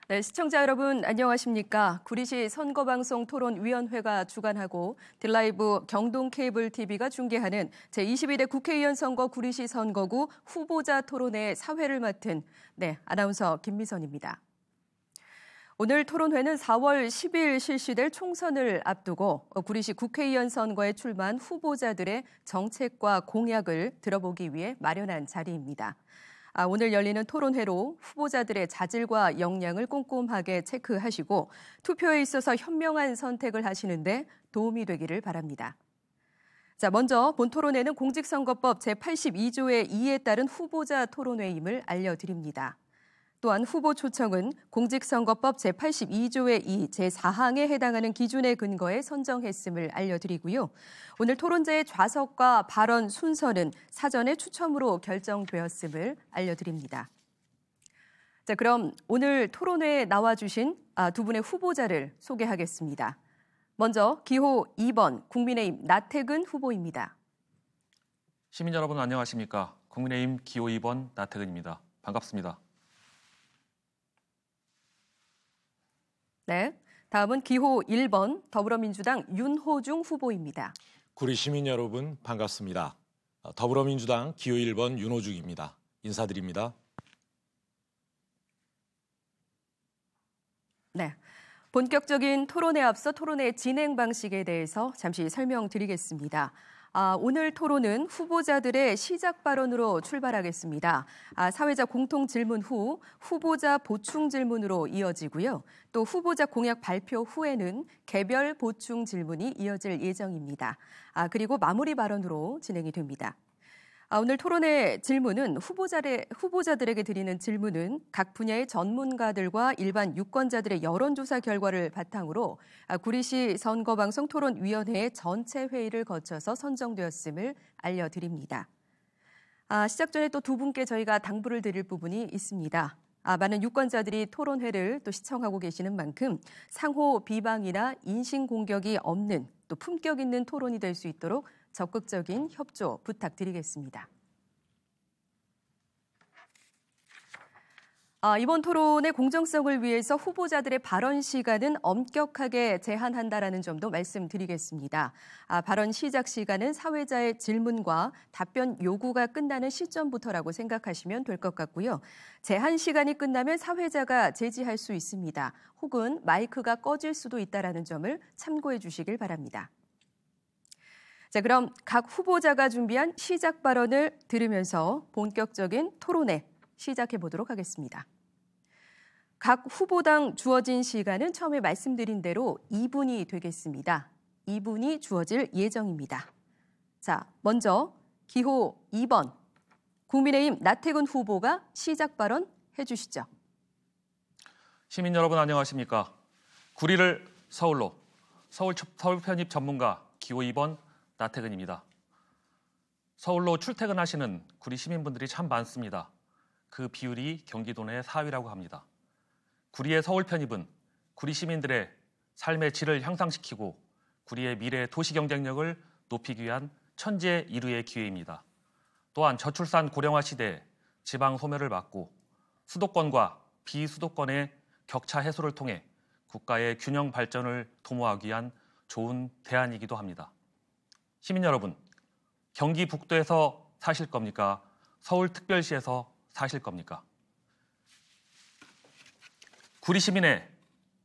네, 시청자 여러분 안녕하십니까? 구리시 선거방송 토론위원회가 주관하고 딜라이브 경동 케이블 TV가 중계하는 제22대 국회의원 선거 구리시 선거구 후보자 토론회 사회를 맡은 아나운서 김미선입니다. 오늘 토론회는 4월 10일 실시될 총선을 앞두고 구리시 국회의원 선거에 출마한 후보자들의 정책과 공약을 들어보기 위해 마련한 자리입니다. 오늘 열리는 토론회로 후보자들의 자질과 역량을 꼼꼼하게 체크하시고 투표에 있어서 현명한 선택을 하시는데 도움이 되기를 바랍니다. 자, 먼저 본 토론회는 공직선거법 제82조의 2에 따른 후보자 토론회임을 알려드립니다. 또한 후보 초청은 공직선거법 제82조의 2 제4항에 해당하는 기준에 근거해 선정했음을 알려드리고요. 오늘 토론자의 좌석과 발언 순서는 사전에 추첨으로 결정되었음을 알려드립니다. 자, 그럼 오늘 토론회에 나와주신 두 분의 후보자를 소개하겠습니다. 먼저 기호 2번 국민의힘 나태근 후보입니다. 시민 여러분 안녕하십니까? 국민의힘 기호 2번 나태근입니다. 반갑습니다. 네, 다음은 기호 1번 더불어민주당 윤호중 후보입니다. 구리 시민 여러분 반갑습니다. 더불어민주당 기호 1번 윤호중입니다. 인사드립니다. 네, 본격적인 토론에 앞서 토론의 진행 방식에 대해서 잠시 설명드리겠습니다. 오늘 토론은 후보자들의 시작 발언으로 출발하겠습니다. 사회자 공통 질문 후 후보자 보충 질문으로 이어지고요. 또 후보자 공약 발표 후에는 개별 보충 질문이 이어질 예정입니다. 그리고 마무리 발언으로 진행이 됩니다. 오늘 토론의 질문은 후보자들에게 드리는 질문은 각 분야의 전문가들과 일반 유권자들의 여론조사 결과를 바탕으로 구리시 선거방송 토론위원회의 전체 회의를 거쳐서 선정되었음을 알려드립니다. 시작 전에 또 두 분께 저희가 당부를 드릴 부분이 있습니다. 많은 유권자들이 토론회를 또 시청하고 계시는 만큼 상호 비방이나 인신공격이 없는 또 품격 있는 토론이 될 수 있도록 적극적인 협조 부탁드리겠습니다. 이번 토론의 공정성을 위해서 후보자들의 발언 시간은 엄격하게 제한한다라는 점도 말씀드리겠습니다. 발언 시작 시간은 사회자의 질문과 답변 요구가 끝나는 시점부터라고 생각하시면 될 것 같고요. 제한 시간이 끝나면 사회자가 제지할 수 있습니다. 혹은 마이크가 꺼질 수도 있다라는 점을 참고해 주시길 바랍니다. 자, 그럼 각 후보자가 준비한 시작 발언을 들으면서 본격적인 토론회 시작해 보도록 하겠습니다. 각 후보당 주어진 시간은 처음에 말씀드린 대로 2분이 되겠습니다. 2분이 주어질 예정입니다. 자, 먼저 기호 2번 국민의힘 나태근 후보가 시작 발언 해주시죠. 시민 여러분 안녕하십니까? 구리를 서울로 서울 편입 전문가 기호 2번 나태근입니다. 서울로 출퇴근하시는 구리 시민분들이 참 많습니다. 그 비율이 경기도 내 4위라고 합니다. 구리의 서울 편입은 구리 시민들의 삶의 질을 향상시키고 구리의 미래 도시 경쟁력을 높이기 위한 천재 일우의 기회입니다. 또한 저출산 고령화 시대에 지방 소멸을 막고 수도권과 비수도권의 격차 해소를 통해 국가의 균형 발전을 도모하기 위한 좋은 대안이기도 합니다. 시민 여러분, 경기 북도에서 사실 겁니까? 서울특별시에서 사실 겁니까? 구리 시민의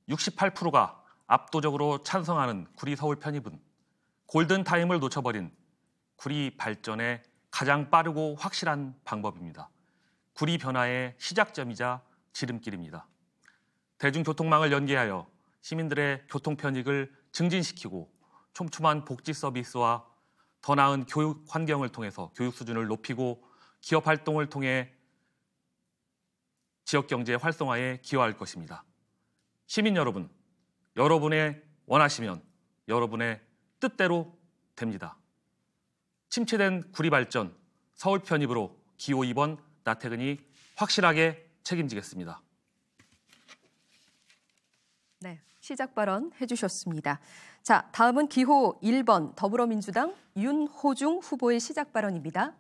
68%가 압도적으로 찬성하는 구리 서울 편입은 골든타임을 놓쳐버린 구리 발전의 가장 빠르고 확실한 방법입니다. 구리 변화의 시작점이자 지름길입니다. 대중교통망을 연계하여 시민들의 교통 편익을 증진시키고 촘촘한 복지 서비스와 더 나은 교육 환경을 통해서 교육 수준을 높이고 기업 활동을 통해 지역 경제 활성화에 기여할 것입니다. 시민 여러분, 여러분의 원하시면 여러분의 뜻대로 됩니다. 침체된 구리 발전, 서울 편입으로 기호 2번 나태근이 확실하게 책임지겠습니다. 네, 시작 발언 해주셨습니다. 자, 다음은 기호 1번 더불어민주당 윤호중 후보의 시작 발언입니다.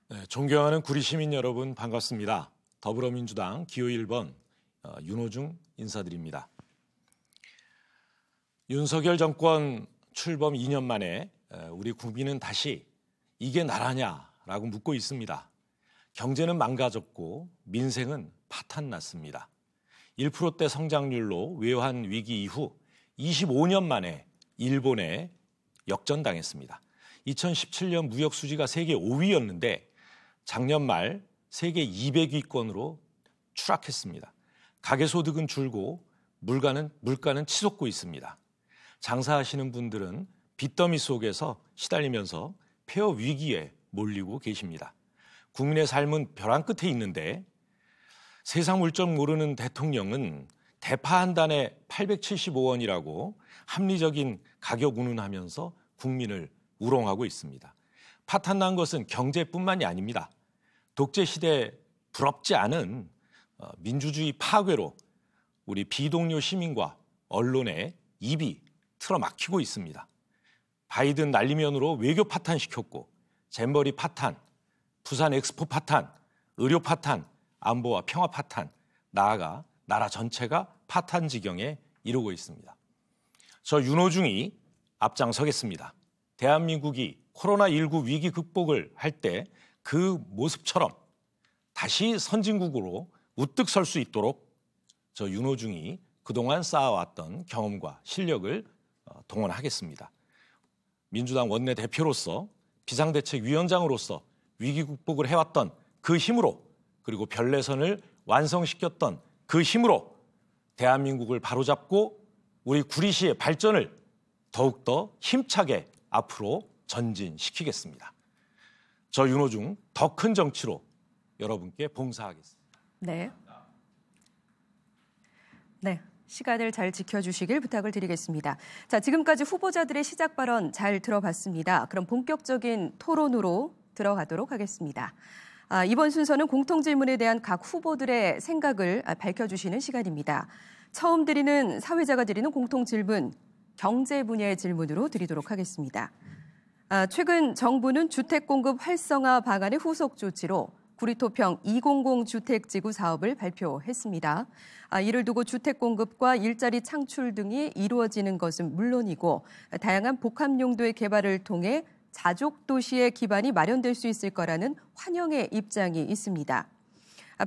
네, 존경하는 구리 시민 여러분 반갑습니다. 더불어민주당 기호 1번 윤호중 인사드립니다. 윤석열 정권 출범 2년 만에 우리 국민은 다시 이게 나라냐라고 묻고 있습니다. 경제는 망가졌고 민생은 파탄났습니다. 1%대 성장률로 외환 위기 이후 25년 만에 일본에 역전당했습니다. 2017년 무역 수지가 세계 5위였는데 작년 말 세계 200위권으로 추락했습니다. 가계소득은 줄고 물가는 치솟고 있습니다. 장사하시는 분들은 빚더미 속에서 시달리면서 폐업 위기에 몰리고 계십니다. 국민의 삶은 벼랑 끝에 있는데 세상 물정 모르는 대통령은 대파 한 단에 875원이라고 합리적인 가격 운운하면서 국민을 우롱하고 있습니다. 파탄난 것은 경제뿐만이 아닙니다. 독재 시대 부럽지 않은 민주주의 파괴로 우리 비동료 시민과 언론의 입이 틀어막히고 있습니다. 바이든 난리면으로 외교 파탄시켰고 잼버리 파탄, 부산 엑스포 파탄, 의료 파탄, 안보와 평화 파탄, 나아가 나라 전체가 파탄 지경에 이르고 있습니다. 저 윤호중이 앞장서겠습니다. 대한민국이 코로나19 위기 극복을 할 때 그 모습처럼 다시 선진국으로 우뚝 설 수 있도록 저 윤호중이 그동안 쌓아왔던 경험과 실력을 동원하겠습니다. 민주당 원내대표로서 비상대책위원장으로서 위기 극복을 해왔던 그 힘으로 그리고 별내선을 완성시켰던 그 힘으로 대한민국을 바로잡고 우리 구리시의 발전을 더욱더 힘차게 앞으로 전진시키겠습니다. 저 윤호중 더 큰 정치로 여러분께 봉사하겠습니다. 네. 시간을 잘 지켜주시길 부탁을 드리겠습니다. 자, 지금까지 후보자들의 시작 발언 잘 들어봤습니다. 그럼 본격적인 토론으로 들어가도록 하겠습니다. 이번 순서는 공통질문에 대한 각 후보들의 생각을 밝혀주시는 시간입니다. 처음 드리는 사회자가 드리는 공통질문, 경제 분야의 질문으로 드리도록 하겠습니다. 최근 정부는 주택공급 활성화 방안의 후속 조치로 구리토평 200 주택지구 사업을 발표했습니다. 이를 두고 주택공급과 일자리 창출 등이 이루어지는 것은 물론이고 다양한 복합 용도의 개발을 통해 자족도시의 기반이 마련될 수 있을 거라는 환영의 입장이 있습니다.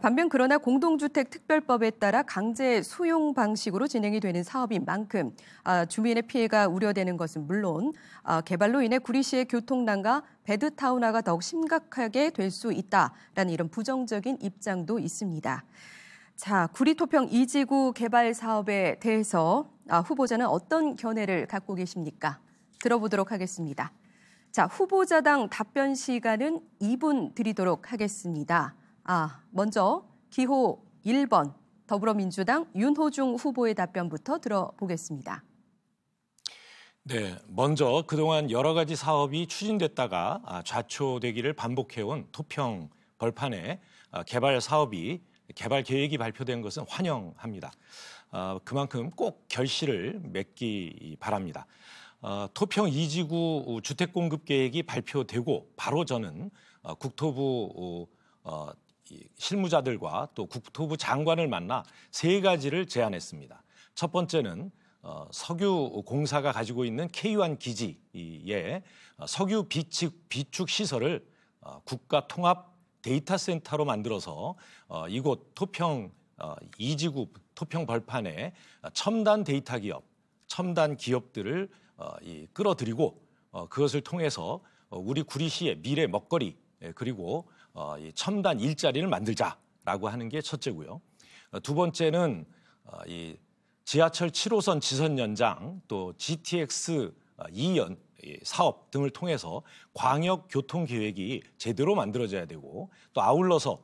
반면 그러나 공동주택특별법에 따라 강제 수용 방식으로 진행이 되는 사업인 만큼 주민의 피해가 우려되는 것은 물론 개발로 인해 구리시의 교통난과 배드타운화가 더욱 심각하게 될 수 있다라는 이런 부정적인 입장도 있습니다. 자, 구리토평 2지구 개발 사업에 대해서 후보자는 어떤 견해를 갖고 계십니까? 들어보도록 하겠습니다. 자, 후보자당 답변 시간은 2분 드리도록 하겠습니다. 먼저 기호 1번 더불어민주당 윤호중 후보의 답변부터 들어보겠습니다. 네, 먼저 그동안 여러 가지 사업이 추진됐다가 좌초되기를 반복해온 토평 벌판의 개발 사업이 개발 계획이 발표된 것은 환영합니다. 그만큼 꼭 결실을 맺기 바랍니다. 토평 2지구 주택공급 계획이 발표되고 바로 저는 국토부 실무자들과 또 국토부 장관을 만나 세 가지를 제안했습니다. 첫 번째는 석유 공사가 가지고 있는 K1 기지에 석유 비축 시설을 국가 통합 데이터 센터로 만들어서 이곳 토평 2지구 토평 벌판에 첨단 데이터 기업, 첨단 기업들을 끌어들이고 그것을 통해서 우리 구리시의 미래 먹거리 그리고 이 첨단 일자리를 만들자라고 하는 게 첫째고요. 두 번째는 이 지하철 7호선 지선 연장 또 GTX 2연 사업 등을 통해서 광역 교통 계획이 제대로 만들어져야 되고 또 아울러서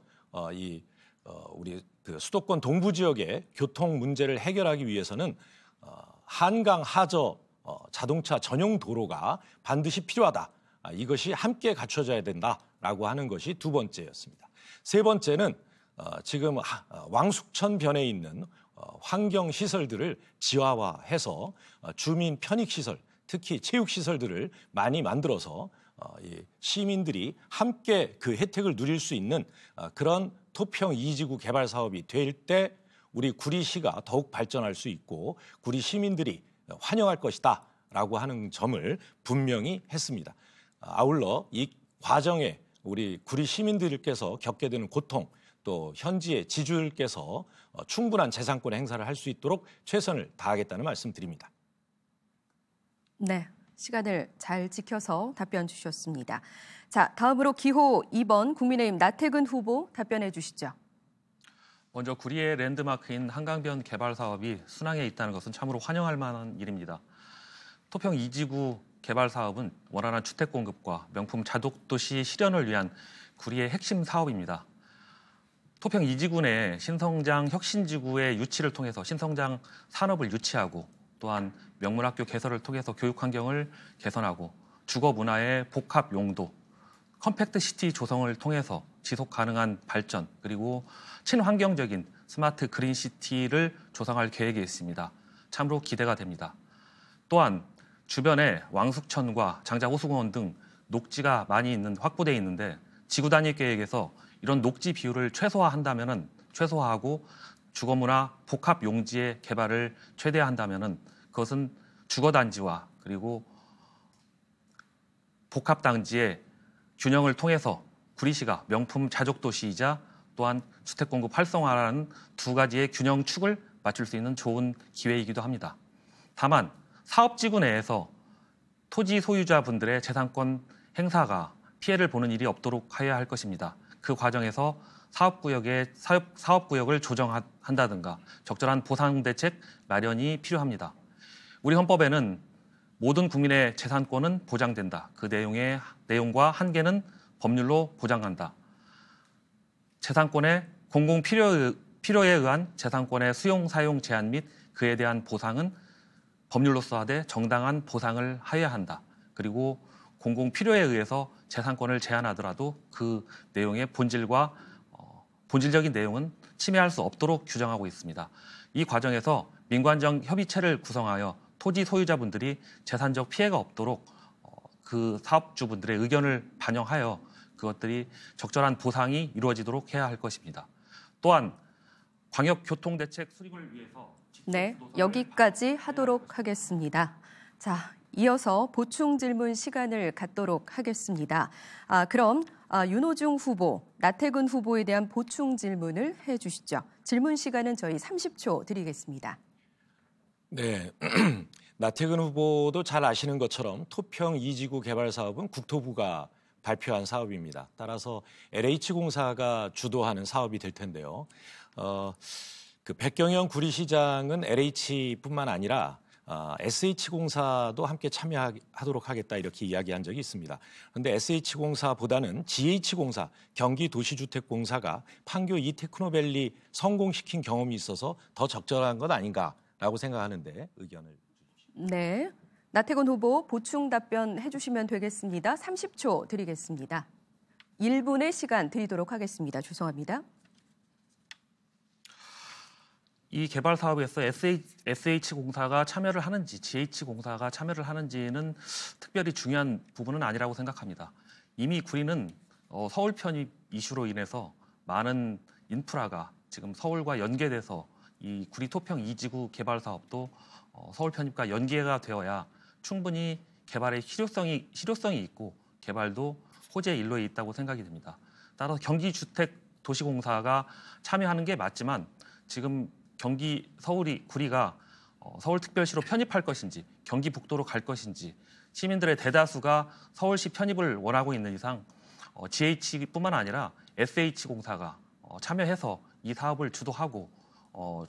우리 그 수도권 동부 지역의 교통 문제를 해결하기 위해서는 한강 하저 자동차 전용 도로가 반드시 필요하다. 이것이 함께 갖춰져야 된다라고 하는 것이 두 번째였습니다. 세 번째는 지금 왕숙천 변에 있는 환경시설들을 지하화해서 주민 편익시설, 특히 체육시설들을 많이 만들어서 시민들이 함께 그 혜택을 누릴 수 있는 그런 토평 2지구 개발 사업이 될 때 우리 구리시가 더욱 발전할 수 있고 구리 시민들이 환영할 것이다라고 하는 점을 분명히 했습니다. 아울러 이 과정에 우리 구리 시민들께서 겪게 되는 고통, 또 현지의 지주들께서 충분한 재산권 행사를 할 수 있도록 최선을 다하겠다는 말씀드립니다. 네, 시간을 잘 지켜서 답변 주셨습니다. 자, 다음으로 기호 2번 국민의힘 나태근 후보 답변해 주시죠. 먼저 구리의 랜드마크인 한강변 개발 사업이 순항에 있다는 것은 참으로 환영할 만한 일입니다. 토평 2지구 개발 사업은 원활한 주택 공급과 명품 자독도시 실현을 위한 구리의 핵심 사업입니다. 토평 2지구 내 신성장 혁신지구의 유치를 통해서 신성장 산업을 유치하고 또한 명문학교 개설을 통해서 교육 환경을 개선하고 주거 문화의 복합 용도, 컴팩트 시티 조성을 통해서 지속 가능한 발전 그리고 친환경적인 스마트 그린 시티를 조성할 계획이 있습니다. 참으로 기대가 됩니다. 또한 주변에 왕숙천과 장자호수공원 등 녹지가 많이 있는 확보되어 있는데 지구 단위 계획에서 이런 녹지 비율을 최소화하고 주거문화 복합 용지의 개발을 최대화한다면은 그것은 주거단지와 그리고 복합단지의 균형을 통해서 구리시가 명품 자족도시이자 또한 주택 공급 활성화라는 두 가지의 균형축을 맞출 수 있는 좋은 기회이기도 합니다. 다만 사업지구 내에서 토지 소유자분들의 재산권 행사가 피해를 보는 일이 없도록 해야 할 것입니다. 그 과정에서 사업구역을 조정한다든가 적절한 보상 대책 마련이 필요합니다. 우리 헌법에는 모든 국민의 재산권은 보장된다. 그 내용과 한계는 법률로 보장한다. 재산권의 공공 필요에 의한 재산권의 수용, 사용 제한 및 그에 대한 보상은 법률로서 하되 정당한 보상을 하여야 한다. 그리고 공공 필요에 의해서 재산권을 제한하더라도 그 내용의 본질적인 내용은 침해할 수 없도록 규정하고 있습니다. 이 과정에서 민관정 협의체를 구성하여 토지 소유자분들이 재산적 피해가 없도록 그 사업주분들의 의견을 반영하여 그것들이 적절한 보상이 이루어지도록 해야 할 것입니다. 또한 광역교통대책 수립을 위해서 네, 여기까지 하도록 하겠습니다. 자, 이어서 보충 질문 시간을 갖도록 하겠습니다. 그럼 윤호중 후보, 나태근 후보에 대한 보충 질문을 해주시죠. 질문 시간은 저희 30초 드리겠습니다. 네, 나태근 후보도 잘 아시는 것처럼 토평 2지구 개발 사업은 국토부가 발표한 사업입니다. 따라서 LH공사가 주도하는 사업이 될 텐데요. 그 백경영 구리시장은 LH뿐만 아니라 SH공사도 함께 참여하도록 하겠다 이렇게 이야기한 적이 있습니다. 그런데 SH공사보다는 GH공사, 경기도시주택공사가 판교 이테크노밸리 성공시킨 경험이 있어서 더 적절한 것 아닌가라고 생각하는데 의견을 주십시오. 네, 나태근 후보 보충 답변 해주시면 되겠습니다. 30초 드리겠습니다. 1분의 시간 드리도록 하겠습니다. 죄송합니다. 이 개발 사업에서 SH공사가 참여를 하는지 GH공사가 참여를 하는지는 특별히 중요한 부분은 아니라고 생각합니다. 이미 구리는 서울 편입 이슈로 인해서 많은 인프라가 지금 서울과 연계돼서 이 구리 토평 2지구 개발 사업도 서울 편입과 연계가 되어야 충분히 개발의 실효성이 있고 개발도 호재의 일로에 있다고 생각이 됩니다. 따라서 경기주택도시공사가 참여하는 게 맞지만 지금 구리가 서울특별시로 편입할 것인지 경기북도로 갈 것인지 시민들의 대다수가 서울시 편입을 원하고 있는 이상 GH뿐만 아니라 SH공사가 참여해서 이 사업을 주도하고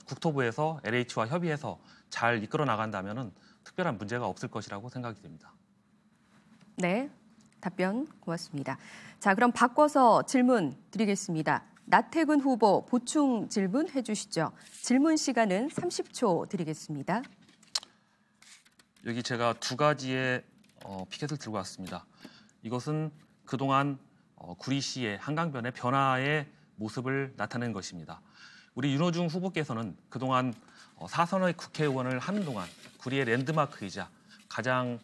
국토부에서 LH와 협의해서 잘 이끌어 나간다면 특별한 문제가 없을 것이라고 생각이 됩니다. 네, 답변 고맙습니다. 자, 그럼 바꿔서 질문 드리겠습니다. 나태근 후보 보충 질문 해주시죠. 질문 시간은 30초 드리겠습니다. 여기 제가 두 가지의 피켓을 들고 왔습니다. 이것은 그동안 구리시의 한강변의 변화의 모습을 나타낸 것입니다. 우리 윤호중 후보께서는 그동안 4선의 국회의원을 하는 동안 구리의 랜드마크이자 가장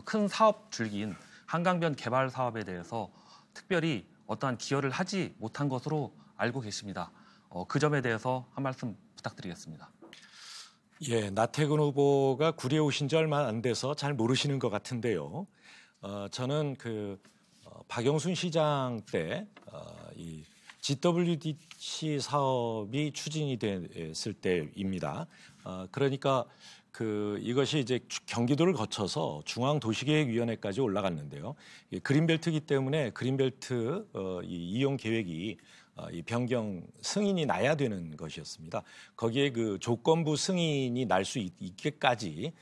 큰 사업 줄기인 한강변 개발 사업에 대해서 특별히 어떠한 기여를 하지 못한 것으로 알고 계십니다. 그 점에 대해서 한 말씀 부탁드리겠습니다. 예, 나태근 후보가 구리에 오신 지 얼마 안 돼서 잘 모르시는 것 같은데요. 저는 박영순 시장 때 이 GWDC 사업이 추진이 됐을 때입니다. 그러니까 이것이 이제 경기도를 거쳐서 중앙도시계획위원회까지 올라갔는데요. 그린벨트이기 때문에 그린벨트 이용 계획이 이 변경 승인이 나야 되는 것이었습니다. 거기에 조건부 승인이 날 수 있게까지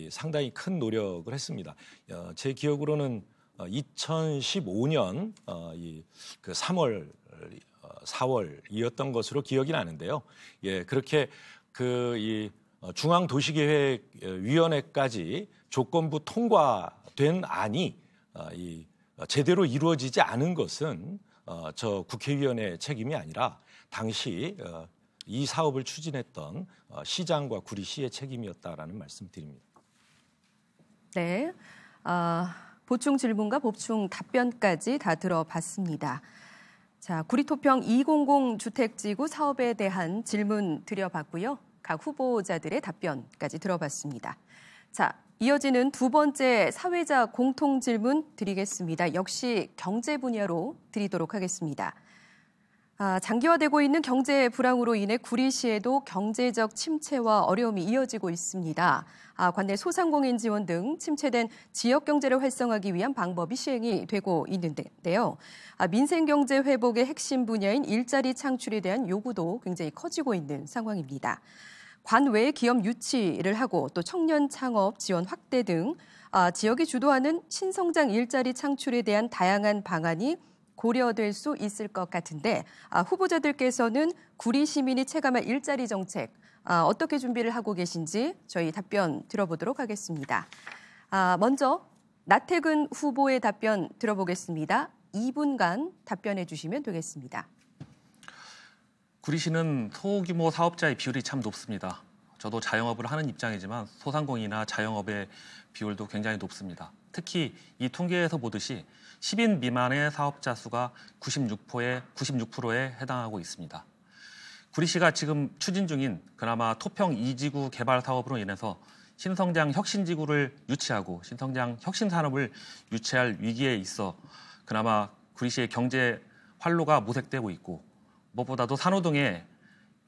상당히 큰 노력을 했습니다. 제 기억으로는 2015년 3월, 4월이었던 것으로 기억이 나는데요. 예, 그렇게 이 중앙도시계획위원회까지 조건부 통과된 안이 제대로 이루어지지 않은 것은 저 국회의원의 책임이 아니라 당시 이 사업을 추진했던 시장과 구리시의 책임이었다라는 말씀드립니다. 네, 보충 질문과 보충 답변까지 다 들어봤습니다. 자, 구리토평 200 주택지구 사업에 대한 질문 드려봤고요. 각 후보자들의 답변까지 들어봤습니다. 자, 이어지는 두 번째 사회자 공통 질문 드리겠습니다. 역시 경제 분야로 드리도록 하겠습니다. 장기화되고 있는 경제 불황으로 인해 구리시에도 경제적 침체와 어려움이 이어지고 있습니다. 관내 소상공인 지원 등 침체된 지역 경제를 활성화하기 위한 방법이 시행이 되고 있는데요. 민생 경제 회복의 핵심 분야인 일자리 창출에 대한 요구도 굉장히 커지고 있는 상황입니다. 관외 기업 유치를 하고 또 청년 창업 지원 확대 등 지역이 주도하는 신성장 일자리 창출에 대한 다양한 방안이 고려될 수 있을 것 같은데 후보자들께서는 구리 시민이 체감할 일자리 정책 어떻게 준비를 하고 계신지 저희 답변 들어보도록 하겠습니다. 먼저 나태근 후보의 답변 들어보겠습니다. 2분간 답변해 주시면 되겠습니다. 구리시는 소규모 사업자의 비율이 참 높습니다. 저도 자영업을 하는 입장이지만 소상공인이나 자영업의 비율도 굉장히 높습니다. 특히 이 통계에서 보듯이 10인 미만의 사업자 수가 96%에 해당하고 있습니다. 구리시가 지금 추진 중인 그나마 토평 2지구 개발 사업으로 인해서 신성장 혁신지구를 유치하고 신성장 혁신산업을 유치할 위기에 있어 그나마 구리시의 경제 활로가 모색되고 있고 무엇보다도 산호동의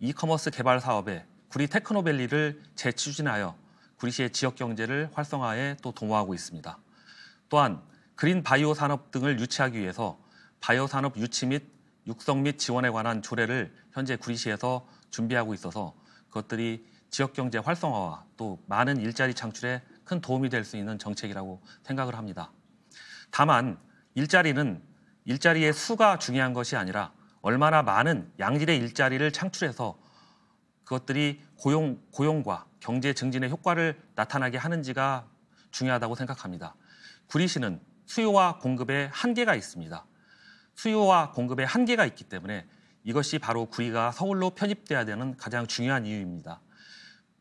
이커머스 개발 사업에 구리 테크노밸리를 재추진하여 구리시의 지역 경제를 활성화에 또 도모하고 있습니다. 또한 그린 바이오 산업 등을 유치하기 위해서 바이오 산업 유치 및 육성 및 지원에 관한 조례를 현재 구리시에서 준비하고 있어서 그것들이 지역 경제 활성화와 또 많은 일자리 창출에 큰 도움이 될 수 있는 정책이라고 생각을 합니다. 다만 일자리의 수가 중요한 것이 아니라 얼마나 많은 양질의 일자리를 창출해서 그것들이 고용과 경제 증진의 효과를 나타나게 하는지가 중요하다고 생각합니다. 구리시는 수요와 공급에 한계가 있습니다. 수요와 공급에 한계가 있기 때문에 이것이 바로 구리가 서울로 편입돼야 되는 가장 중요한 이유입니다.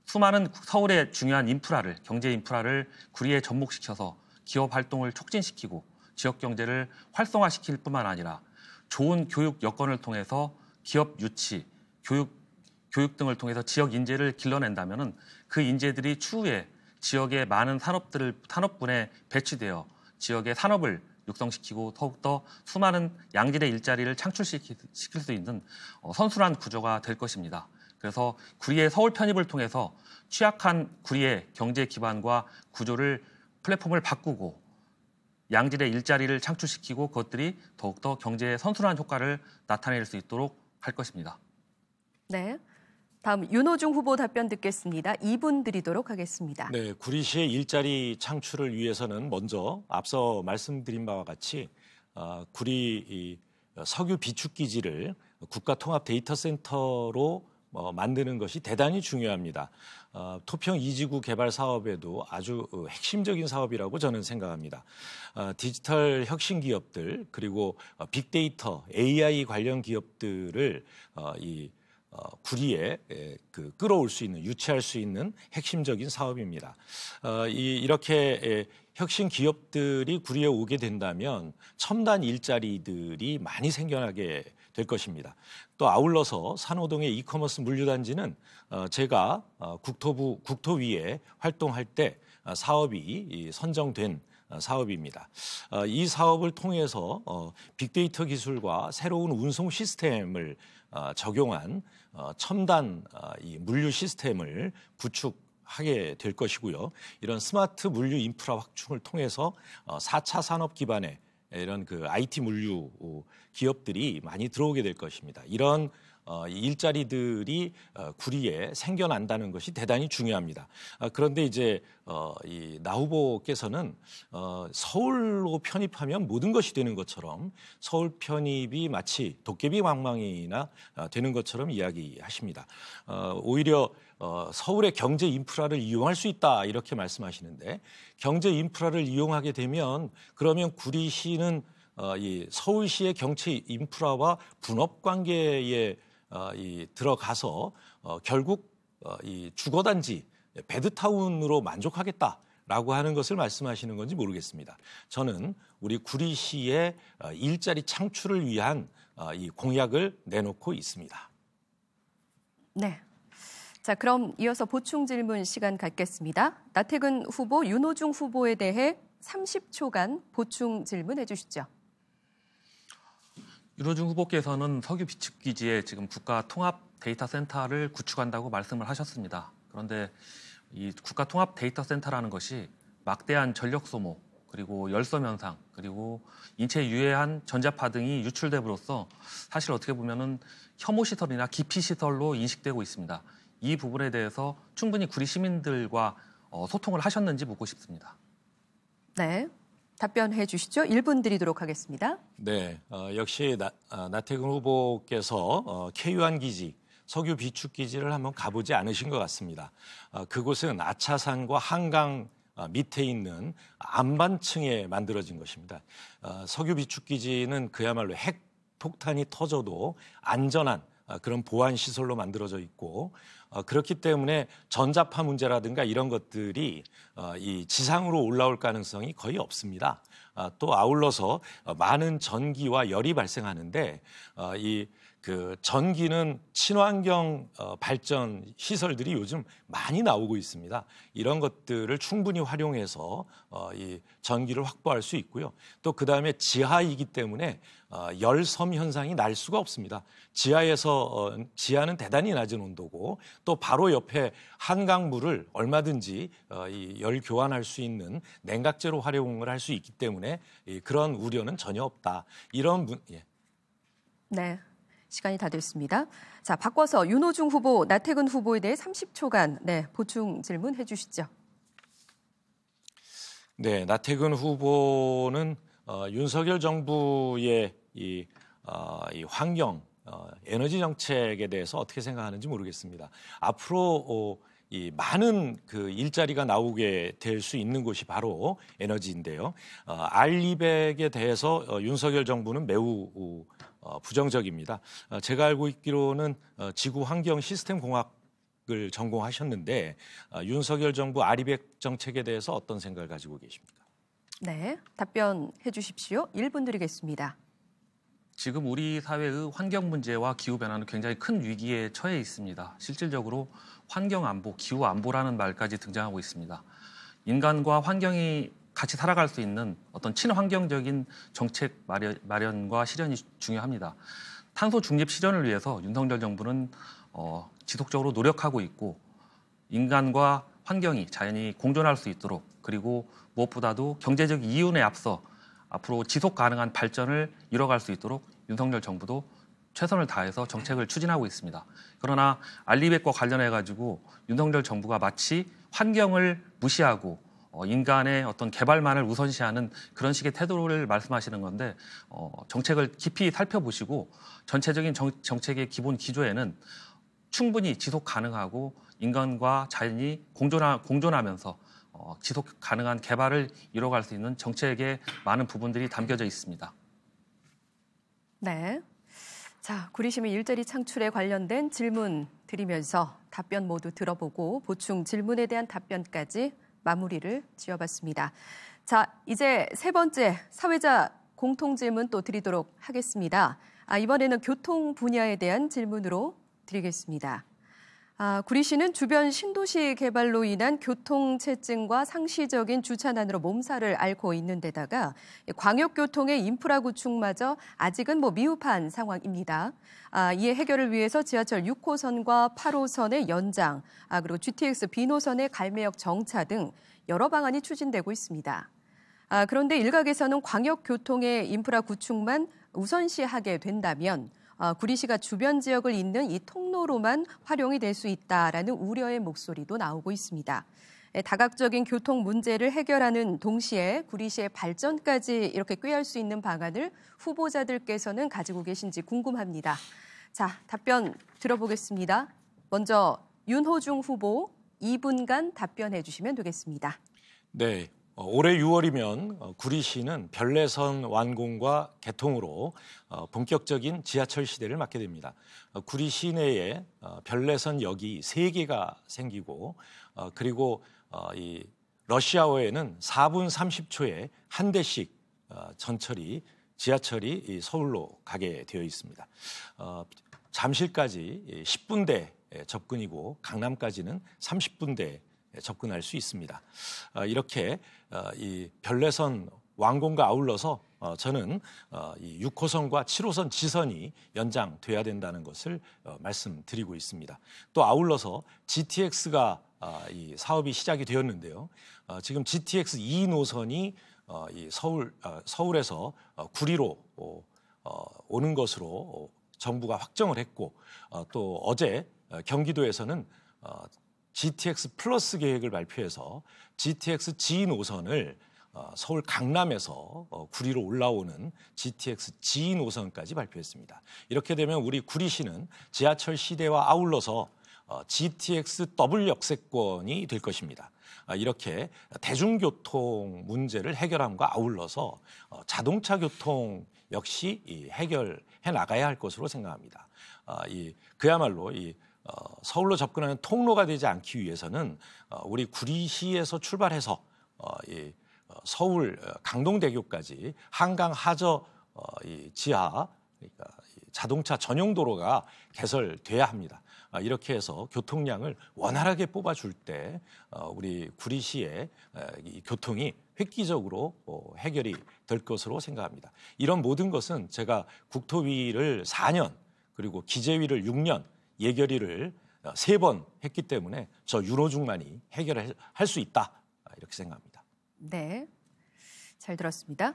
수많은 서울의 중요한 인프라를, 경제 인프라를 구리에 접목시켜서 기업 활동을 촉진시키고 지역 경제를 활성화시킬 뿐만 아니라 좋은 교육 여건을 통해서 기업 유치, 교육 등을 통해서 지역 인재를 길러낸다면 그 인재들이 추후에 지역의 많은 산업군에 배치되어 지역의 산업을 육성시키고 더욱더 수많은 양질의 일자리를 창출시킬 수 있는 선순환 구조가 될 것입니다. 그래서 구리의 서울 편입을 통해서 취약한 구리의 경제 기반과 구조를 플랫폼을 바꾸고 양질의 일자리를 창출시키고 그것들이 더욱더 경제의 선순환 효과를 나타낼 수 있도록 할 것입니다. 네. 다음 윤호중 후보 답변 듣겠습니다. 2분 드리도록 하겠습니다. 네, 구리시의 일자리 창출을 위해서는 먼저 앞서 말씀드린 바와 같이 구리 석유 비축기지를 국가통합 데이터센터로 만드는 것이 대단히 중요합니다. 토평 2지구 개발 사업에도 아주 핵심적인 사업이라고 저는 생각합니다. 디지털 혁신 기업들 그리고 빅데이터, AI 관련 기업들을 구리에 끌어올 수 있는, 유치할 수 있는 핵심적인 사업입니다. 이렇게 혁신 기업들이 구리에 오게 된다면 첨단 일자리들이 많이 생겨나게 될 것입니다. 또 아울러서 산호동의 이커머스 물류단지는 제가 국토위에 활동할 때 사업이 선정된 사업입니다. 이 사업을 통해서 빅데이터 기술과 새로운 운송 시스템을 적용한 첨단 이 물류 시스템을 구축하게 될 것이고요. 이런 스마트 물류 인프라 확충을 통해서 4차 산업 기반의 이런 그 IT 물류 기업들이 많이 들어오게 될 것입니다. 이런 일자리들이 구리에 생겨난다는 것이 대단히 중요합니다. 그런데 이제 이 나 후보께서는 서울로 편입하면 모든 것이 되는 것처럼 서울 편입이 마치 도깨비 방망이나 되는 것처럼 이야기하십니다. 오히려 서울의 경제 인프라를 이용할 수 있다 이렇게 말씀하시는데 경제 인프라를 이용하게 되면 그러면 구리시는 이 서울시의 경제 인프라와 분업 관계에 들어가서 결국 이 주거단지 배드타운으로 만족하겠다라고 하는 것을 말씀하시는 건지 모르겠습니다. 저는 우리 구리시의 일자리 창출을 위한 이 공약을 내놓고 있습니다. 네. 자, 그럼 이어서 보충 질문 시간 갖겠습니다. 나태근 후보, 윤호중 후보에 대해 30초간 보충 질문해 주시죠. 윤호중 후보께서는 석유 비축기지에 지금 국가 통합 데이터 센터를 구축한다고 말씀을 하셨습니다. 그런데 이 국가 통합 데이터 센터라는 것이 막대한 전력 소모, 그리고 열섬 현상, 그리고 인체에 유해한 전자파 등이 유출됨으로써 사실 어떻게 보면은 혐오 시설이나 기피 시설로 인식되고 있습니다. 이 부분에 대해서 충분히 구리 시민들과 소통을 하셨는지 묻고 싶습니다. 네. 답변해 주시죠. 1분 드리도록 하겠습니다. 네, 역시 나태근 후보께서 케이완 기지, 석유 비축 기지를 한번 가보지 않으신 것 같습니다. 그곳은 아차산과 한강 밑에 있는 안반층에 만들어진 것입니다. 석유 비축 기지는 그야말로 핵 폭탄이 터져도 안전한 그런 보안 시설로 만들어져 있고 그렇기 때문에 전자파 문제라든가 이런 것들이 이 지상으로 올라올 가능성이 거의 없습니다. 또 아울러서 많은 전기와 열이 발생하는데 이 그 전기는 친환경 발전 시설들이 요즘 많이 나오고 있습니다. 이런 것들을 충분히 활용해서 이 전기를 확보할 수 있고요. 또 그다음에 지하이기 때문에 열섬 현상이 날 수가 없습니다. 지하는 대단히 낮은 온도고 또 바로 옆에 한강물을 얼마든지 이 열 교환할 수 있는 냉각제로 활용을 할 수 있기 때문에 그런 우려는 전혀 없다. 예. 네. 시간이 다 됐습니다. 자, 바꿔서 윤호중 후보, 나태근 후보에 대해 30초간 보충 질문해 주시죠. 네, 나태근 후보는 윤석열 정부의 이 환경, 에너지 정책에 대해서 어떻게 생각하는지 모르겠습니다. 앞으로 이 많은 그 일자리가 나오게 될 수 있는 곳이 바로 에너지인데요. R200에 대해서 윤석열 정부는 매우 부정적입니다. 제가 알고 있기로는 지구 환경 시스템 공학을 전공하셨는데 윤석열 정부 R200 정책에 대해서 어떤 생각을 가지고 계십니까? 네, 답변해 주십시오. 1분 드리겠습니다. 지금 우리 사회의 환경 문제와 기후 변화는 굉장히 큰 위기에 처해 있습니다. 실질적으로 환경 안보, 기후 안보라는 말까지 등장하고 있습니다. 인간과 환경이 같이 살아갈 수 있는 어떤 친환경적인 정책 마련과 실현이 중요합니다. 탄소 중립 실현을 위해서 윤석열 정부는 지속적으로 노력하고 있고 인간과 환경이 자연히 공존할 수 있도록 그리고 무엇보다도 경제적 이윤에 앞서 앞으로 지속 가능한 발전을 이뤄갈 수 있도록 윤석열 정부도 최선을 다해서 정책을 추진하고 있습니다. 그러나 알리백과 관련해 가지고 윤석열 정부가 마치 환경을 무시하고 인간의 어떤 개발만을 우선시하는 그런 식의 태도를 말씀하시는 건데 정책을 깊이 살펴보시고 전체적인 정책의 기본 기조에는 충분히 지속 가능하고 인간과 자연이 공존하면서 지속 가능한 개발을 이뤄갈 수 있는 정책의 많은 부분들이 담겨져 있습니다. 네. 자, 구리시민 일자리 창출에 관련된 질문 드리면서 답변 모두 들어보고 보충 질문에 대한 답변까지 마무리를 지어봤습니다. 자, 이제 세 번째 사회자 공통 질문 또 드리도록 하겠습니다. 이번에는 교통 분야에 대한 질문으로 드리겠습니다. 구리시는 주변 신도시 개발로 인한 교통체증과 상시적인 주차난으로 몸살을 앓고 있는 데다가 광역교통의 인프라 구축마저 아직은 미흡한 상황입니다. 이에 해결을 위해서 지하철 6호선과 8호선의 연장, 그리고 GTX B노선의 갈매역 정차 등 여러 방안이 추진되고 있습니다. 그런데 일각에서는 광역교통의 인프라 구축만 우선시하게 된다면 구리시가 주변 지역을 잇는 이 통로로만 활용이 될 수 있다라는 우려의 목소리도 나오고 있습니다. 다각적인 교통 문제를 해결하는 동시에 구리시의 발전까지 이렇게 꾀할 수 있는 방안을 후보자들께서는 가지고 계신지 궁금합니다. 자, 답변 들어보겠습니다. 먼저 윤호중 후보 2분간 답변해 주시면 되겠습니다. 네. 올해 6월이면 구리시는 별내선 완공과 개통으로 본격적인 지하철 시대를 맞게 됩니다. 구리 시내에 별내선역이 3개가 생기고 그리고 이 러시아어에는 4분 30초에 한 대씩 지하철이 서울로 가게 되어 있습니다. 잠실까지 10분대 접근이고 강남까지는 30분대 접근할 수 있습니다. 이렇게 이 별내선 완공과 아울러서 저는 이 6호선과 7호선 지선이 연장돼야 된다는 것을 말씀드리고 있습니다. 또 아울러서 GTX가 이 사업이 시작이 되었는데요. 지금 GTX 2노선이 이 서울에서 구리로 오는 것으로 정부가 확정을 했고 또 어제 경기도에서는 GTX 플러스 계획을 발표해서 GTX G 노선을 서울 강남에서 구리로 올라오는 GTX G 노선까지 발표했습니다. 이렇게 되면 우리 구리시는 지하철 시대와 아울러서 GTX 더블 역세권이 될 것입니다. 이렇게 대중교통 문제를 해결함과 아울러서 자동차 교통 역시 해결해 나가야 할 것으로 생각합니다. 그야말로 서울로 접근하는 통로가 되지 않기 위해서는 우리 구리시에서 출발해서 서울 강동대교까지 한강 하저 지하 그러니까 자동차 전용 도로가 개설돼야 합니다. 이렇게 해서 교통량을 원활하게 뽑아줄 때 우리 구리시의 이 교통이 획기적으로 해결이 될 것으로 생각합니다. 이런 모든 것은 제가 국토위를 4년 그리고 기재위를 6년 예결위를 3번 했기 때문에 저 윤호중만이 해결을 할 수 있다 이렇게 생각합니다. 네, 잘 들었습니다.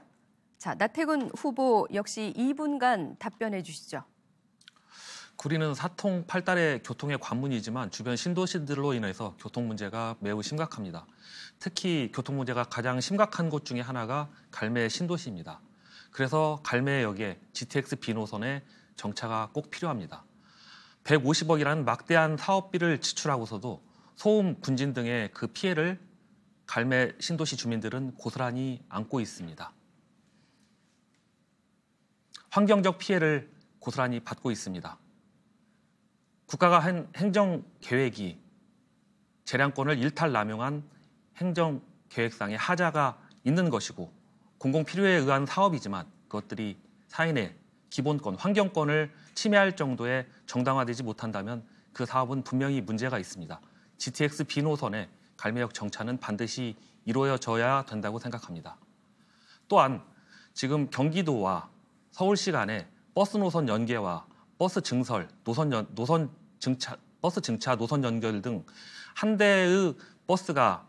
자, 나태근 후보 역시 2분간 답변해 주시죠. 구리는 사통팔달의 교통의 관문이지만 주변 신도시들로 인해서 교통 문제가 매우 심각합니다. 특히 교통 문제가 가장 심각한 곳 중에 하나가 갈매 신도시입니다. 그래서 갈매역에 GTX B노선의 정차가 꼭 필요합니다. 150억이라는 막대한 사업비를 지출하고서도 소음, 군진 등의 그 피해를 갈매 신도시 주민들은 고스란히 안고 있습니다. 환경적 피해를 고스란히 받고 있습니다. 국가가 한 행정계획이 재량권을 일탈남용한 행정계획상의 하자가 있는 것이고 공공필요에 의한 사업이지만 그것들이 사인의 기본권, 환경권을 침해할 정도의 정당화되지 못한다면 그 사업은 분명히 문제가 있습니다. GTX B노선의 갈매역 정차는 반드시 이루어져야 된다고 생각합니다. 또한 지금 경기도와 서울시 간의 버스 노선 연계와 버스 증설, 버스 증차 노선 연결 등 한 대의 버스가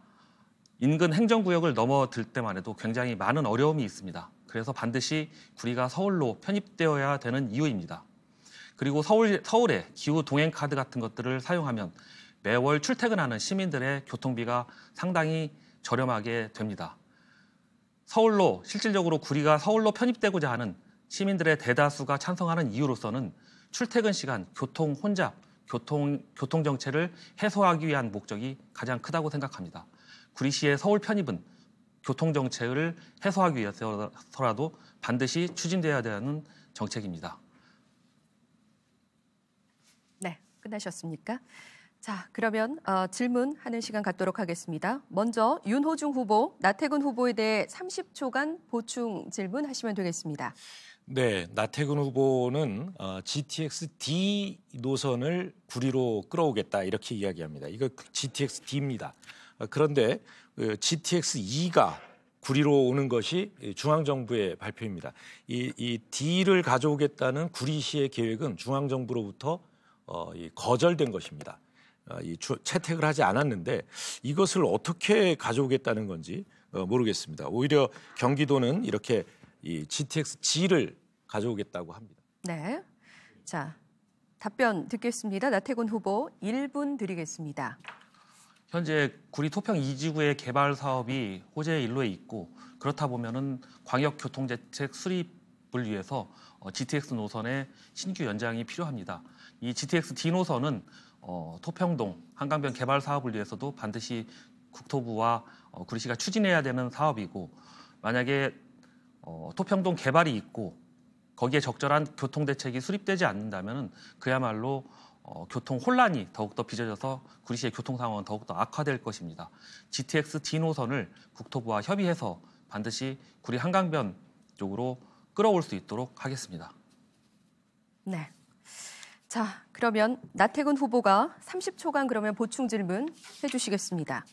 인근 행정구역을 넘어들 때만 해도 굉장히 많은 어려움이 있습니다. 그래서 반드시 구리가 서울로 편입되어야 되는 이유입니다. 그리고 서울의 기후 동행카드 같은 것들을 사용하면 매월 출퇴근하는 시민들의 교통비가 상당히 저렴하게 됩니다. 실질적으로 구리가 서울로 편입되고자 하는 시민들의 대다수가 찬성하는 이유로서는 출퇴근 시간, 교통 혼잡, 교통 정체를 해소하기 위한 목적이 가장 크다고 생각합니다. 구리시의 서울 편입은 교통 정체를 해소하기 위해서라도 반드시 추진돼야 되는 정책입니다. 네, 끝나셨습니까? 자, 그러면 질문하는 시간 갖도록 하겠습니다. 먼저 윤호중 후보, 나태근 후보에 대해 30초간 보충 질문하시면 되겠습니다. 네, 나태근 후보는 GTX-D 노선을 구리로 끌어오겠다 이렇게 이야기합니다. 이거 GTX-D입니다. 그런데 GTX-E가 구리로 오는 것이 중앙정부의 발표입니다. 이 D를 가져오겠다는 구리시의 계획은 중앙정부로부터 거절된 것입니다. 채택을 하지 않았는데 이것을 어떻게 가져오겠다는 건지 모르겠습니다. 오히려 경기도는 이렇게 이 GTX-G를 가져오겠다고 합니다. 네. 자, 답변 듣겠습니다. 나태근 후보 1분 드리겠습니다. 현재 구리 토평 2지구의 개발 사업이 호재의 일로에 있고 그렇다 보면은 광역교통대책 수립을 위해서 GTX 노선의 신규 연장이 필요합니다. 이 GTX-D 노선은 토평동 한강변 개발 사업을 위해서도 반드시 국토부와 구리시가 추진해야 되는 사업이고 만약에 토평동 개발이 있고 거기에 적절한 교통대책이 수립되지 않는다면 그야말로 교통 혼란이 더욱더 빚어져서 구리시의 교통 상황은 더욱더 악화될 것입니다. GTX-D 노선을 국토부와 협의해서 반드시 구리 한강변 쪽으로 끌어올 수 있도록 하겠습니다. 네. 자, 그러면 나태근 후보가 30초간 그러면 보충 질문 해주시겠습니다.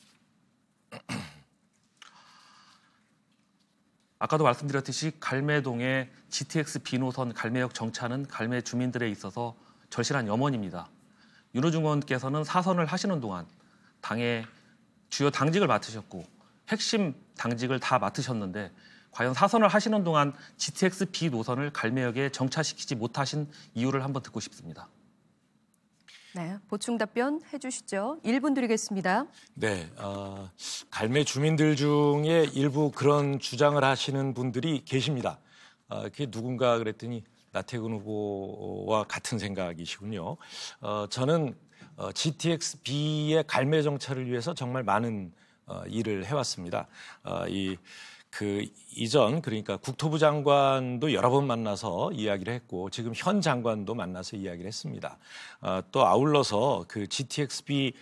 아까도 말씀드렸듯이 갈매동의 GTX-B 노선 갈매역 정차는 갈매 주민들에 있어서 절실한 염원입니다. 윤호중 의원께서는 사선을 하시는 동안 당의 주요 당직을 맡으셨고 핵심 당직을 다 맡으셨는데 과연 사선을 하시는 동안 GTX-B 노선을 갈매역에 정차시키지 못하신 이유를 한번 듣고 싶습니다. 네, 보충 답변 해주시죠. 1분 드리겠습니다. 네, 갈매 주민들 중에 일부 그런 주장을 하시는 분들이 계십니다. 그게 누군가 그랬더니 나태근 후보와 같은 생각이시군요. 저는 GTX-B의 갈매 정차를 위해서 정말 많은 일을 해왔습니다. 이전 그러니까 국토부 장관도 여러 번 만나서 이야기를 했고 지금 현 장관도 만나서 이야기를 했습니다. 또 아울러서 그 GTX-B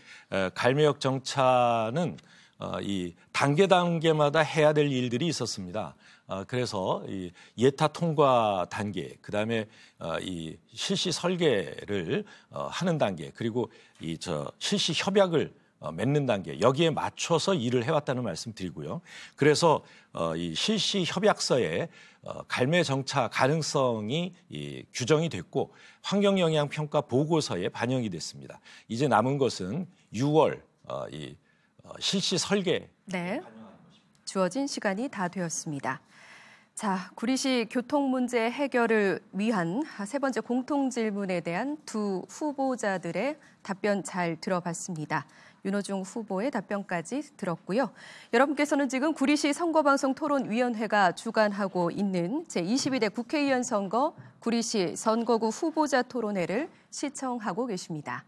갈매역 정차는 이 단계마다 해야 될 일들이 있었습니다. 그래서 이 예타 통과 단계, 그다음에 이 실시 설계를 하는 단계, 그리고 실시 협약을 맺는 단계, 여기에 맞춰서 일을 해왔다는 말씀 드리고요. 그래서 이 실시 협약서에 갈매 정차 가능성이 규정이 됐고 환경영향평가 보고서에 반영이 됐습니다. 이제 남은 것은 6월 실시 설계. 네, 주어진 시간이 다 되었습니다. 자, 구리시 교통 문제 해결을 위한 세 번째 공통 질문에 대한 두 후보자들의 답변 잘 들어봤습니다. 윤호중 후보의 답변까지 들었고요. 여러분께서는 지금 구리시 선거방송 토론위원회가 주관하고 있는 제22대 국회의원 선거 구리시 선거구 후보자 토론회를 시청하고 계십니다.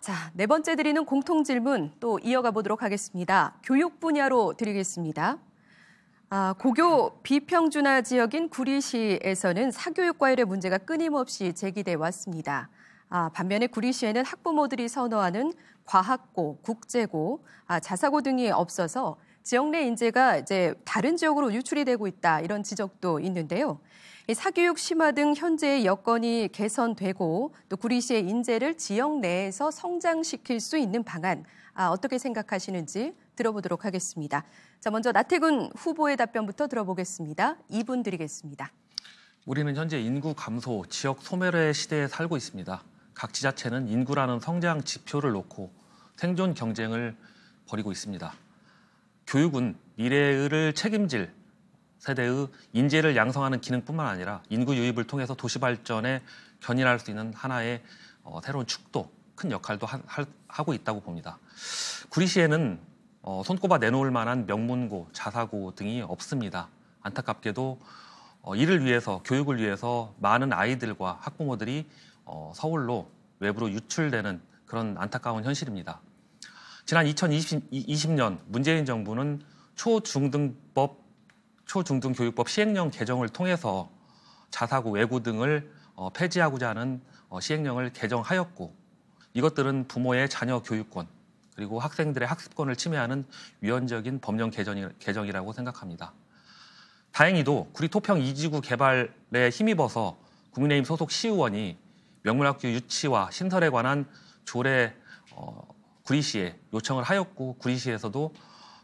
자, 네 번째 드리는 공통 질문 또 이어가 보도록 하겠습니다. 교육 분야로 드리겠습니다. 고교 비평준화 지역인 구리시에서는 사교육 과열의 문제가 끊임없이 제기돼 왔습니다. 반면에 구리시에는 학부모들이 선호하는 과학고, 국제고, 자사고 등이 없어서 지역 내 인재가 이제 다른 지역으로 유출이 되고 있다 이런 지적도 있는데요. 이 사교육 심화 등 현재의 여건이 개선되고 또 구리시의 인재를 지역 내에서 성장시킬 수 있는 방안 어떻게 생각하시는지 들어보도록 하겠습니다. 자, 먼저 나태근 후보의 답변부터 들어보겠습니다. 2분 드리겠습니다. 우리는 현재 인구 감소, 지역 소멸의 시대에 살고 있습니다. 각 지자체는 인구라는 성장 지표를 놓고 생존 경쟁을 벌이고 있습니다. 교육은 미래를 책임질 세대의 인재를 양성하는 기능뿐만 아니라 인구 유입을 통해서 도시 발전에 견인할 수 있는 하나의 새로운 축도, 큰 역할도 하고 있다고 봅니다. 구리시에는 손꼽아 내놓을 만한 명문고, 자사고 등이 없습니다. 안타깝게도 이를 위해서, 교육을 위해서 많은 아이들과 학부모들이 서울로 외부로 유출되는 그런 안타까운 현실입니다. 지난 2020년 문재인 정부는 초중등교육법 시행령 개정을 통해서 자사고, 외고 등을 폐지하고자 하는 시행령을 개정하였고 이것들은 부모의 자녀 교육권 그리고 학생들의 학습권을 침해하는 위헌적인 법령 개정이라고 생각합니다. 다행히도 구리 토평 2지구 개발에 힘입어서 국민의힘 소속 시의원이 명문학교 유치와 신설에 관한 조례 구리시에 요청을 하였고 구리시에서도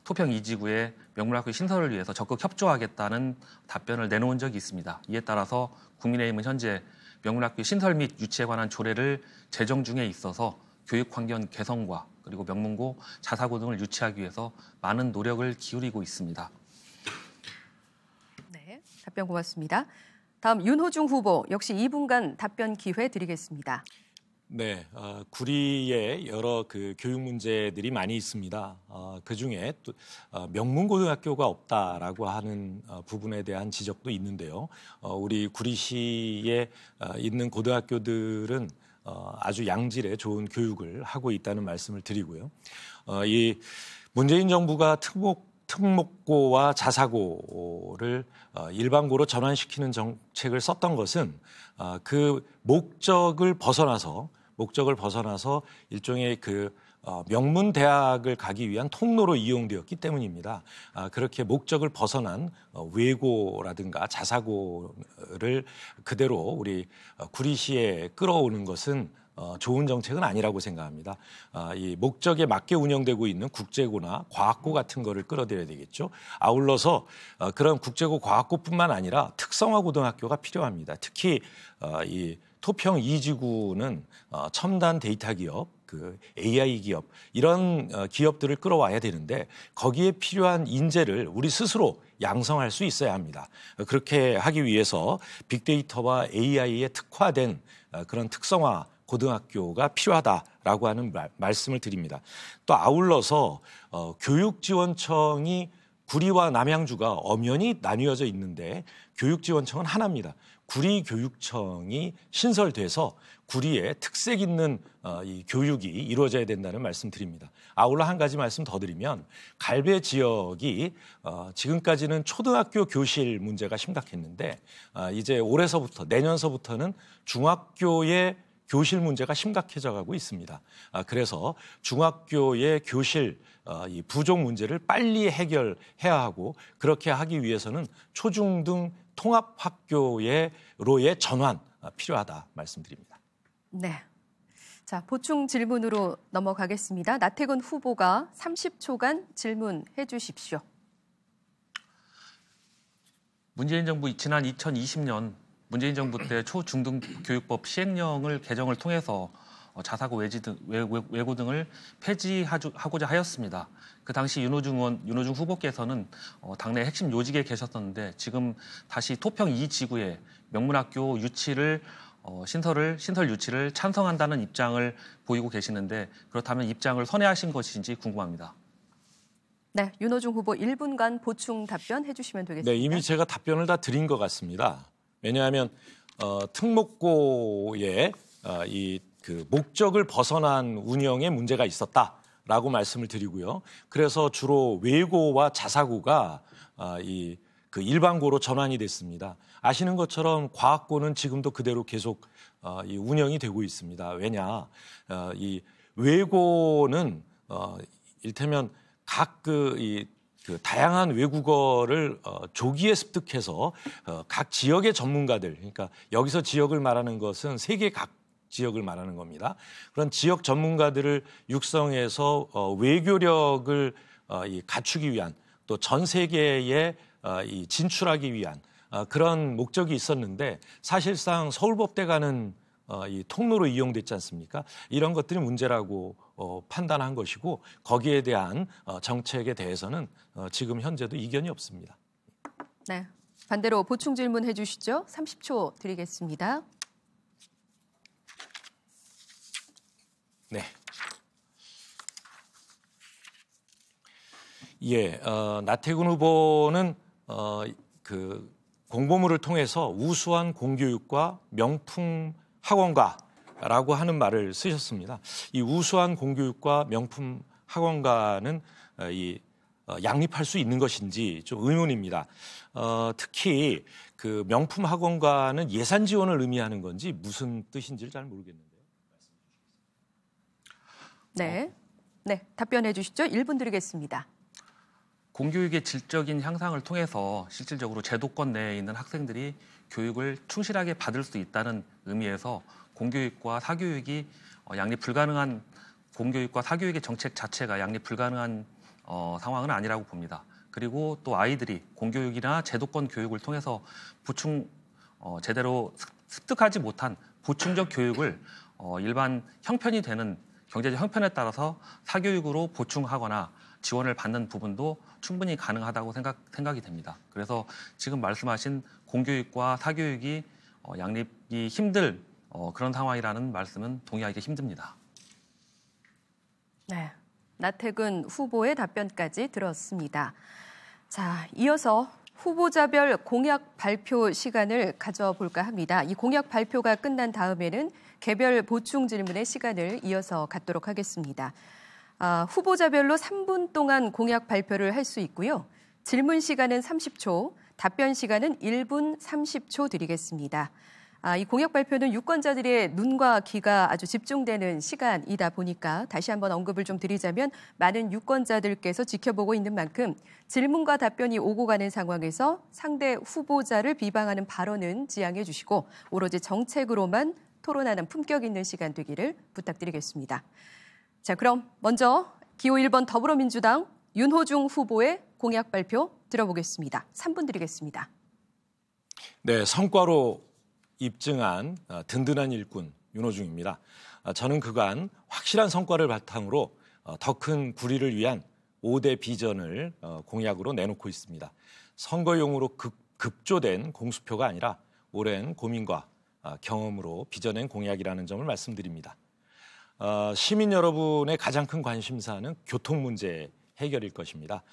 토평 2지구의 명문학교 신설을 위해서 적극 협조하겠다는 답변을 내놓은 적이 있습니다. 이에 따라서 국민의힘은 현재 명문학교 신설 및 유치에 관한 조례를 제정 중에 있어서 교육 환경 개선과 그리고 명문고, 자사고 등을 유치하기 위해서 많은 노력을 기울이고 있습니다. 네, 답변 고맙습니다. 다음 윤호중 후보 역시 2분간 답변 기회 드리겠습니다. 네, 구리에 여러 그 교육 문제들이 많이 있습니다. 그 중에 또 명문고등학교가 없다라고 하는 부분에 대한 지적도 있는데요. 우리 구리시에 있는 고등학교들은 아주 양질의 좋은 교육을 하고 있다는 말씀을 드리고요. 이 문재인 정부가 특목고와 자사고를 일반고로 전환시키는 정책을 썼던 것은 그 목적을 벗어나서 일종의 그 명문 대학을 가기 위한 통로로 이용되었기 때문입니다. 그렇게 목적을 벗어난 외고라든가 자사고를 그대로 우리 구리시에 끌어오는 것은 좋은 정책은 아니라고 생각합니다. 이 목적에 맞게 운영되고 있는 국제고나 과학고 같은 거를 끌어들여야 되겠죠. 아울러서 그런 국제고 과학고뿐만 아니라 특성화 고등학교가 필요합니다. 특히 이 토평 2지구는 첨단 데이터 기업, 그 AI 기업 이런 기업들을 끌어와야 되는데 거기에 필요한 인재를 우리 스스로 양성할 수 있어야 합니다. 그렇게 하기 위해서 빅데이터와 AI에 특화된 그런 특성화 고등학교가 필요하다라고 하는 말씀을 드립니다. 또 아울러서 교육지원청이 구리와 남양주가 엄연히 나뉘어져 있는데 교육지원청은 하나입니다. 구리교육청이 신설돼서 구리에 특색 있는 이 교육이 이루어져야 된다는 말씀드립니다. 아울러 한 가지 말씀 더 드리면 갈배 지역이 지금까지는 초등학교 교실 문제가 심각했는데 이제 올해서부터 내년서부터는 중학교의 교실 문제가 심각해져 가고 있습니다. 그래서 중학교의 교실 이 부족 문제를 빨리 해결해야 하고 그렇게 하기 위해서는 초중등 통합학교로의 전환 필요하다 말씀드립니다. 네. 자, 보충 질문으로 넘어가겠습니다. 나태근 후보가 30초간 질문해 주십시오. 문재인 정부 지난 2020년 문재인 정부 때 초중등 교육법 시행령을 개정을 통해서 자사고 외고 등을 폐지하고자 하였습니다. 그 당시 윤호중 후보께서는 당내 핵심 요직에 계셨었는데 지금 다시 토평 2지구에 명문학교 유치를 신설 유치를 찬성한다는 입장을 보이고 계시는데 그렇다면 입장을 선회하신 것인지 궁금합니다. 네, 윤호중 후보 1분간 보충 답변해 주시면 되겠습니다. 네, 이미 제가 답변을 다 드린 것 같습니다. 왜냐하면 특목고의 그 목적을 벗어난 운영에 문제가 있었다라고 말씀을 드리고요. 그래서 주로 외고와 자사고가 그 일반고로 전환이 됐습니다. 아시는 것처럼 과학고는 지금도 그대로 계속 운영이 되고 있습니다. 왜냐, 이 외고는 이를테면 각 그 다양한 외국어를 조기에 습득해서 각 지역의 전문가들, 그러니까 여기서 지역을 말하는 것은 세계 각 지역을 말하는 겁니다. 그런 지역 전문가들을 육성해서 외교력을 갖추기 위한 또 전 세계에 진출하기 위한 그런 목적이 있었는데 사실상 서울법대가는 이 통로로 이용됐지 않습니까? 이런 것들이 문제라고 판단한 것이고 거기에 대한 정책에 대해서는 지금 현재도 이견이 없습니다. 네, 반대로 보충 질문해 주시죠. 30초 드리겠습니다. 네. 예, 나태근 후보는 그 공보물을 통해서 우수한 공교육과 명품 학원가라고 하는 말을 쓰셨습니다. 이 우수한 공교육과 명품 학원가는 양립할 수 있는 것인지 좀 의문입니다. 특히 그 명품 학원가는 예산 지원을 의미하는 건지 무슨 뜻인지를 잘 모르겠는데요. 네, 답변해 주시죠. 1분 드리겠습니다. 공교육의 질적인 향상을 통해서 실질적으로 제도권 내에 있는 학생들이 교육을 충실하게 받을 수 있다는 의미에서 공교육과 사교육이 양립 불가능한 공교육과 사교육의 정책 자체가 양립 불가능한 상황은 아니라고 봅니다. 그리고 또 아이들이 공교육이나 제도권 교육을 통해서 제대로 습득하지 못한 보충적 교육을 일반 형편이 되는 경제적 형편에 따라서 사교육으로 보충하거나 지원을 받는 부분도 충분히 가능하다고 생각이 됩니다. 그래서 지금 말씀하신 공교육과 사교육이 양립이 힘들 그런 상황이라는 말씀은 동의하기 힘듭니다. 네, 나태근 후보의 답변까지 들었습니다. 자, 이어서 후보자별 공약 발표 시간을 가져볼까 합니다. 이 공약 발표가 끝난 다음에는 개별 보충 질문의 시간을 이어서 갖도록 하겠습니다. 후보자별로 3분 동안 공약 발표를 할 수 있고요. 질문 시간은 30초, 답변 시간은 1분 30초 드리겠습니다. 이 공약 발표는 유권자들의 눈과 귀가 아주 집중되는 시간이다 보니까 다시 한번 언급을 좀 드리자면 많은 유권자들께서 지켜보고 있는 만큼 질문과 답변이 오고 가는 상황에서 상대 후보자를 비방하는 발언은 지양해 주시고 오로지 정책으로만 토론하는 품격 있는 시간 되기를 부탁드리겠습니다. 자, 그럼 먼저 기호 1번 더불어민주당 윤호중 후보의 공약 발표 들어보겠습니다. 3분 드리겠습니다. 네, 성과로 입증한 든든한 일꾼 윤호중입니다. 저는 그간 확실한 성과를 바탕으로 더 큰 구리를 위한 5대 비전을 공약으로 내놓고 있습니다. 선거용으로 급조된 공수표가 아니라 오랜 고민과 경험으로 빚어낸 공약이라는 점을 말씀드립니다. 시민 여러분의 가장 큰 관심사는 교통 문제 해결일 것입니다.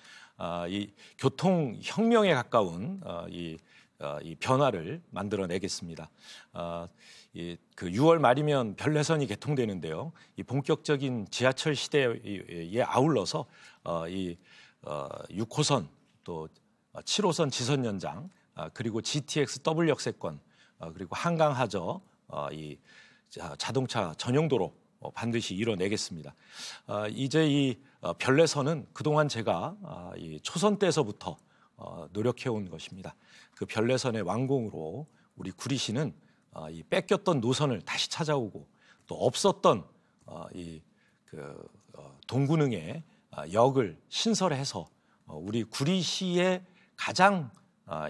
이 교통 혁명에 가까운 이 변화를 만들어내겠습니다. 그 6월 말이면 별내선이 개통되는데요. 이 본격적인 지하철 시대에 아울러서 6호선 또 7호선 지선 연장 그리고 GTX 더블 역세권 그리고 한강 하저 이 자동차 전용도로 반드시 이뤄내겠습니다. 이제 이 별내선은 그동안 제가 이 초선 때서부터 노력해온 것입니다. 그 별내선의 완공으로 우리 구리시는 이 뺏겼던 노선을 다시 찾아오고 또 없었던 동구능의 역을 신설해서 우리 구리시의 가장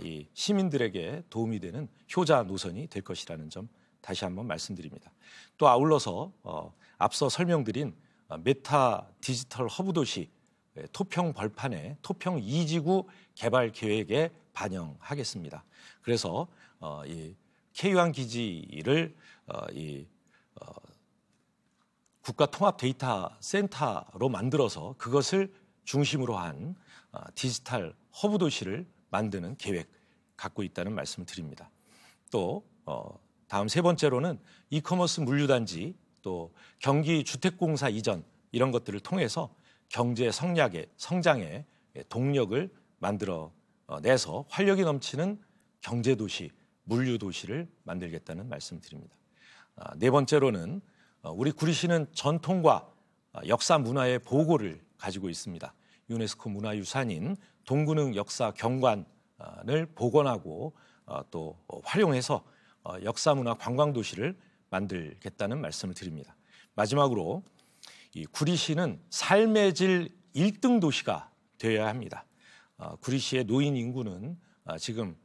이 시민들에게 도움이 되는 효자 노선이 될 것이라는 점 다시 한번 말씀드립니다. 또 아울러서 앞서 설명드린 메타 디지털 허브 도시 토평 벌판의 토평 2지구 개발 계획에 반영하겠습니다. 그래서 이 K1 기지를 국가 통합 데이터 센터로 만들어서 그것을 중심으로 한 디지털 허브 도시를 만드는 계획 갖고 있다는 말씀을 드립니다. 또 다음 세 번째로는 이커머스 물류단지 또 경기주택공사 이전 이런 것들을 통해서 경제 성장의 동력을 만들어내서 활력이 넘치는 경제도시, 물류도시를 만들겠다는 말씀드립니다. 네 번째로는 우리 구리시는 전통과 역사 문화의 보고를 가지고 있습니다. 유네스코 문화유산인 동구능 역사 경관을 복원하고 또 활용해서 역사문화 관광도시를 만들겠다는 말씀을 드립니다. 마지막으로 이 구리시는 삶의 질 1등 도시가 되어야 합니다. 구리시의 노인 인구는 지금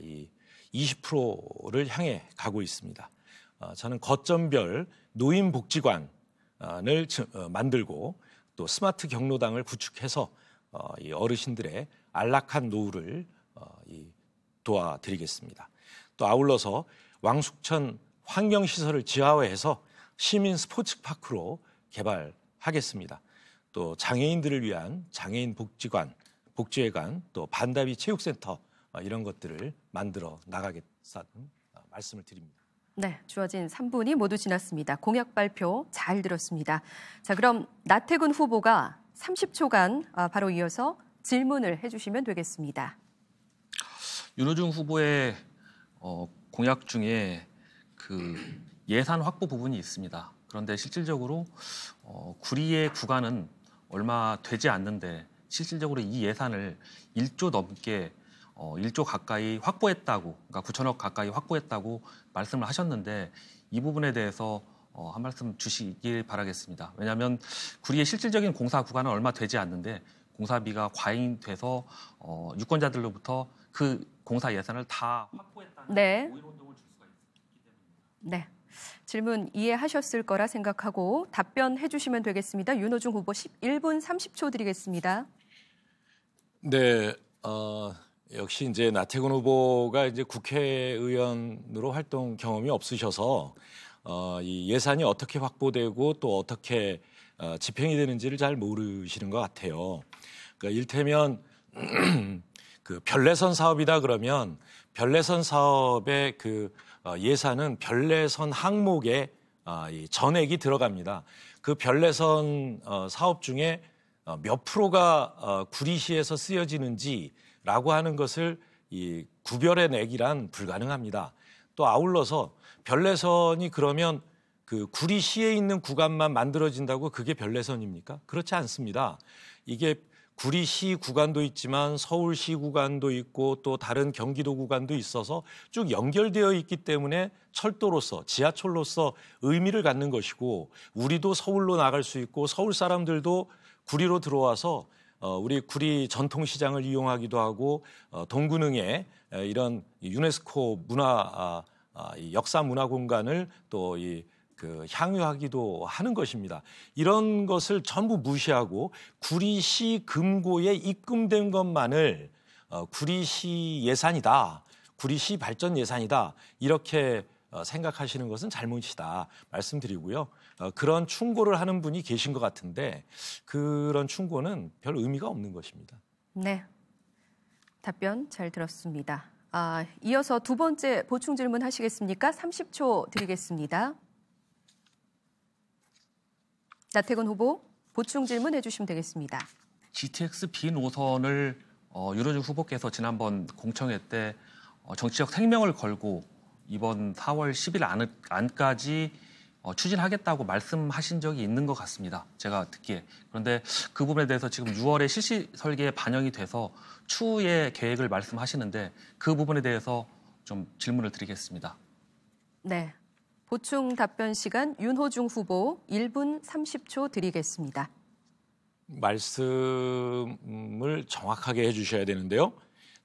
이 20%를 향해 가고 있습니다. 저는 거점별 노인복지관을 만들고 또 스마트 경로당을 구축해서 이 어르신들의 안락한 노후를 도와드리겠습니다. 또 아울러서 왕숙천 환경시설을 지하화해서 시민 스포츠파크로 개발하겠습니다. 또 장애인들을 위한 장애인 복지회관, 또 반다비 체육센터 이런 것들을 만들어 나가겠다는 말씀을 드립니다. 네, 주어진 3분이 모두 지났습니다. 공약 발표 잘 들었습니다. 자, 그럼 나태근 후보가 30초간 바로 이어서 질문을 해주시면 되겠습니다. 윤호중 후보의 공약 중에 그 예산 확보 부분이 있습니다. 그런데 실질적으로 구리의 구간은 얼마 되지 않는데 실질적으로 이 예산을 1조 넘게 1조 가까이 확보했다고, 그러니까 9천억 가까이 확보했다고 말씀을 하셨는데 이 부분에 대해서 한 말씀 주시길 바라겠습니다. 왜냐하면 구리의 실질적인 공사 구간은 얼마 되지 않는데 공사비가 과잉돼서 유권자들로부터 그 공사 예산을 다 확보했다는 네. 오인운동을 줄 수가 있기 때문입니다. 네. 질문 이해하셨을 거라 생각하고 답변해 주시면 되겠습니다. 윤호중 후보 1분 30초 드리겠습니다. 네, 역시 이제 나태근 후보가 이제 국회의원으로 활동 경험이 없으셔서 이 예산이 어떻게 확보되고 또 어떻게 집행이 되는지를 잘 모르시는 것 같아요. 그러니까 일테면 그 별내선 사업이다 그러면 별내선 사업의 그 예산은 별내선 항목에 이 전액이 들어갑니다. 그 별내선 사업 중에 몇 프로가 구리시에서 쓰여지는지라고 하는 것을 이 구별해내기란 불가능합니다. 또 아울러서 별내선이 그러면 그 구리시에 있는 구간만 만들어진다고 그게 별내선입니까? 그렇지 않습니다. 이게 구리시 구간도 있지만 서울시 구간도 있고 또 다른 경기도 구간도 있어서 쭉 연결되어 있기 때문에 철도로서 지하철로서 의미를 갖는 것이고 우리도 서울로 나갈 수 있고 서울 사람들도 구리로 들어와서 우리 구리 전통시장을 이용하기도 하고 동근흥에 이런 유네스코 문화 역사 문화 공간을 또 향유하기도 하는 것입니다. 이런 것을 전부 무시하고 구리시 금고에 입금된 것만을 구리시 예산이다, 구리시 발전 예산이다 이렇게 생각하시는 것은 잘못이다 말씀드리고요. 그런 충고를 하는 분이 계신 것 같은데 그런 충고는 별 의미가 없는 것입니다. 네, 답변 잘 들었습니다. 이어서 두 번째 보충 질문 하시겠습니까? 30초 드리겠습니다. 나태근 후보 보충 질문 해주시면 되겠습니다. GTX B 노선을 윤호중 후보께서 지난번 공청회 때 정치적 생명을 걸고 이번 4월 10일 안까지 추진하겠다고 말씀하신 적이 있는 것 같습니다. 제가 듣기에. 그런데 그 부분에 대해서 지금 6월에 실시 설계에 반영이 돼서 추후에 계획을 말씀하시는데 그 부분에 대해서 좀 질문을 드리겠습니다. 네. 보충 답변 시간 윤호중 후보 1분 30초 드리겠습니다. 말씀을 정확하게 해주셔야 되는데요.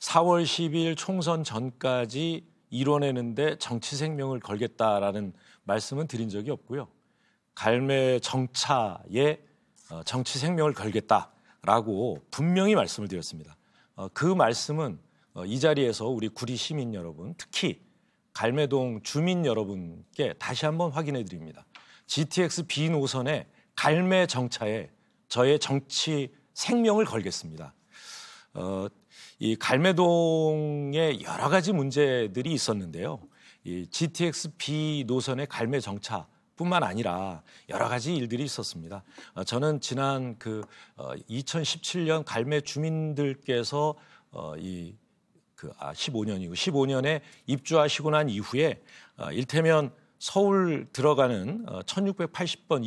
4월 10일 총선 전까지 이뤄내는데 정치 생명을 걸겠다라는 말씀은 드린 적이 없고요. 갈매 정차에 정치 생명을 걸겠다라고 분명히 말씀을 드렸습니다. 그 말씀은 이 자리에서 우리 구리 시민 여러분, 특히 갈매동 주민 여러분께 다시 한번 확인해 드립니다. GTX B 노선의 갈매 정차에 저의 정치 생명을 걸겠습니다. 이 갈매동에 여러 가지 문제들이 있었는데요. 이 GTX B 노선의 갈매 정차뿐만 아니라 여러 가지 일들이 있었습니다. 저는 지난 2017년 갈매 주민들께서 15년에 입주하시고 난 이후에 일테면 서울 들어가는 1680번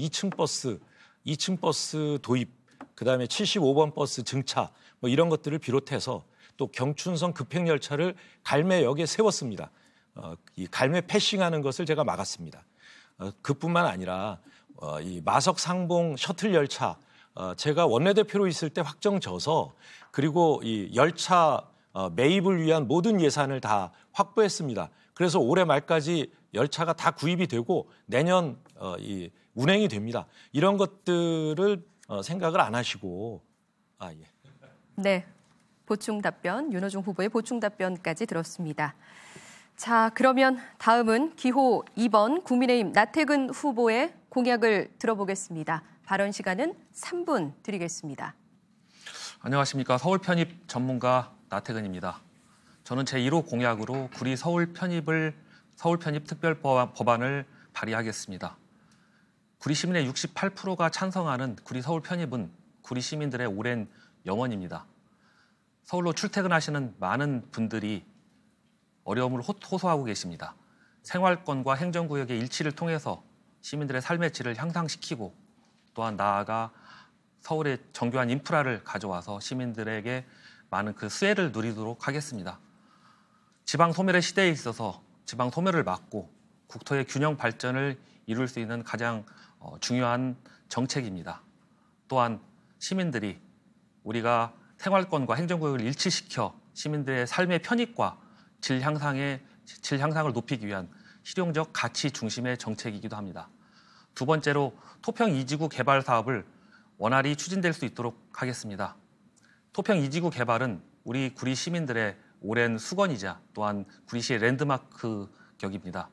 2층 버스 도입, 그다음에 75번 버스 증차 뭐 이런 것들을 비롯해서 또 경춘선 급행열차를 갈매역에 세웠습니다. 이 갈매 패싱하는 것을 제가 막았습니다. 그뿐만 아니라 이 마석 상봉 셔틀 열차 제가 원내대표로 있을 때 확정져서 그리고 이 열차 매입을 위한 모든 예산을 다 확보했습니다. 그래서 올해 말까지 열차가 다 구입이 되고 내년 운행이 됩니다. 이런 것들을 생각을 안 하시고 예. 네, 보충 답변 윤호중 후보의 보충 답변까지 들었습니다. 자, 그러면 다음은 기호 2번 국민의힘 나태근 후보의 공약을 들어보겠습니다. 발언 시간은 3분 드리겠습니다. 안녕하십니까. 서울 편입 전문가 나태근입니다. 저는 제1호 공약으로 구리 서울 편입 특별 법안을 발의하겠습니다. 구리 시민의 68%가 찬성하는 구리 서울 편입은 구리 시민들의 오랜 염원입니다. 서울로 출퇴근하시는 많은 분들이 어려움을 호소하고 계십니다. 생활권과 행정구역의 일치를 통해서 시민들의 삶의 질을 향상시키고 또한 나아가 서울에 정교한 인프라를 가져와서 시민들에게 많은 그 수혜를 누리도록 하겠습니다. 지방 소멸의 시대에 있어서 지방 소멸을 막고 국토의 균형 발전을 이룰 수 있는 가장 중요한 정책입니다. 또한 시민들이 우리가 생활권과 행정구역을 일치시켜 시민들의 삶의 편익과 질 향상을 높이기 위한 실용적 가치 중심의 정책이기도 합니다. 두 번째로 토평 2지구 개발 사업을 원활히 추진될 수 있도록 하겠습니다. 토평 2지구 개발은 우리 구리 시민들의 오랜 수건이자 또한 구리시의 랜드마크 격입니다.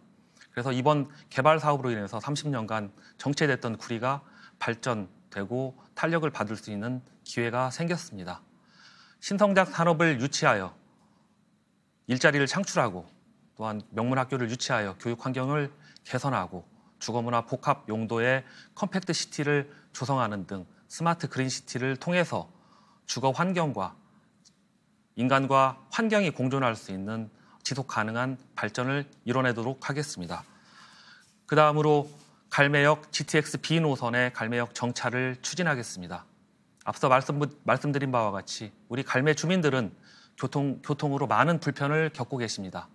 그래서 이번 개발 사업으로 인해서 30년간 정체됐던 구리가 발전되고 탄력을 받을 수 있는 기회가 생겼습니다. 신성장 산업을 유치하여 일자리를 창출하고 또한 명문학교를 유치하여 교육 환경을 개선하고 주거문화 복합 용도의 컴팩트 시티를 조성하는 등 스마트 그린 시티를 통해서 주거 환경과 인간과 환경이 공존할 수 있는 지속 가능한 발전을 이뤄내도록 하겠습니다. 그 다음으로 갈매역 GTX B 노선의 갈매역 정차를 추진하겠습니다. 앞서 말씀드린 바와 같이 우리 갈매 주민들은 교통으로 많은 불편을 겪고 계십니다.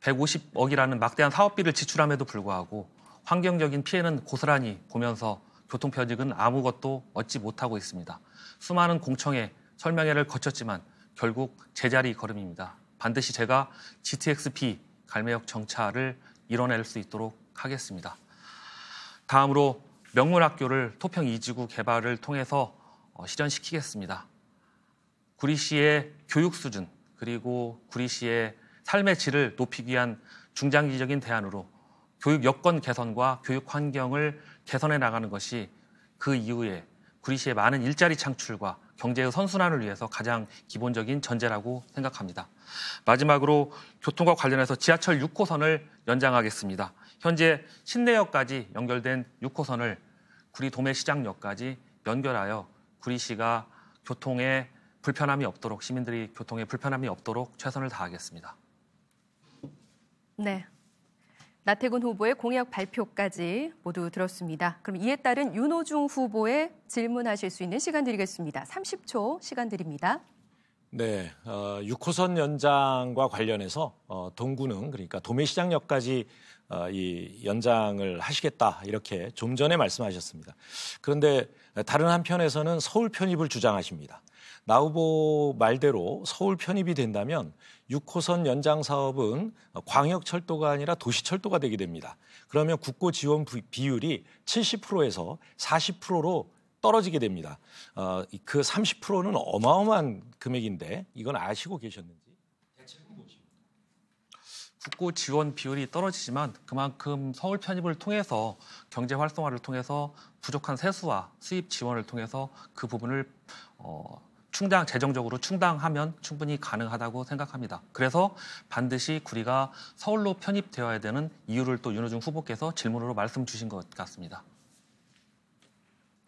150억이라는 막대한 사업비를 지출함에도 불구하고 환경적인 피해는 고스란히 보면서 교통 편익은 아무것도 얻지 못하고 있습니다. 수많은 공청회, 설명회를 거쳤지만 결국 제자리 걸음입니다. 반드시 제가 GTX-B 갈매역 정차를 이뤄낼 수 있도록 하겠습니다. 다음으로 명문학교를 토평 2지구 개발을 통해서 실현시키겠습니다. 구리시의 교육 수준 그리고 구리시의 삶의 질을 높이기 위한 중장기적인 대안으로 교육 여건 개선과 교육 환경을 개선해 나가는 것이 그 이후에 구리시의 많은 일자리 창출과 경제의 선순환을 위해서 가장 기본적인 전제라고 생각합니다. 마지막으로 교통과 관련해서 지하철 6호선을 연장하겠습니다. 현재 신내역까지 연결된 6호선을 구리 도매시장역까지 연결하여 구리시가 교통에 불편함이 없도록 시민들이 교통에 불편함이 없도록 최선을 다하겠습니다. 네. 나태근 후보의 공약 발표까지 모두 들었습니다. 그럼 이에 따른 윤호중 후보의 질문하실 수 있는 시간 드리겠습니다. 30초 시간 드립니다. 네, 6호선 연장과 관련해서 동구는 그러니까 도매시장역까지 이 연장을 하시겠다 이렇게 좀 전에 말씀하셨습니다. 그런데 다른 한편에서는 서울 편입을 주장하십니다. 나 후보 말대로 서울 편입이 된다면 6호선 연장 사업은 광역철도가 아니라 도시철도가 되게 됩니다. 그러면 국고 지원 비율이 70%에서 40%로 떨어지게 됩니다. 그 30%는 어마어마한 금액인데 이건 아시고 계셨는지? 대책은 무엇입니까? 국고 지원 비율이 떨어지지만 그만큼 서울 편입을 통해서 경제 활성화를 통해서 부족한 세수와 수입 지원을 통해서 그 부분을 재정적으로 충당하면 충분히 가능하다고 생각합니다. 그래서 반드시 구리가 서울로 편입되어야 되는 이유를 또 윤호중 후보께서 질문으로 말씀 주신 것 같습니다.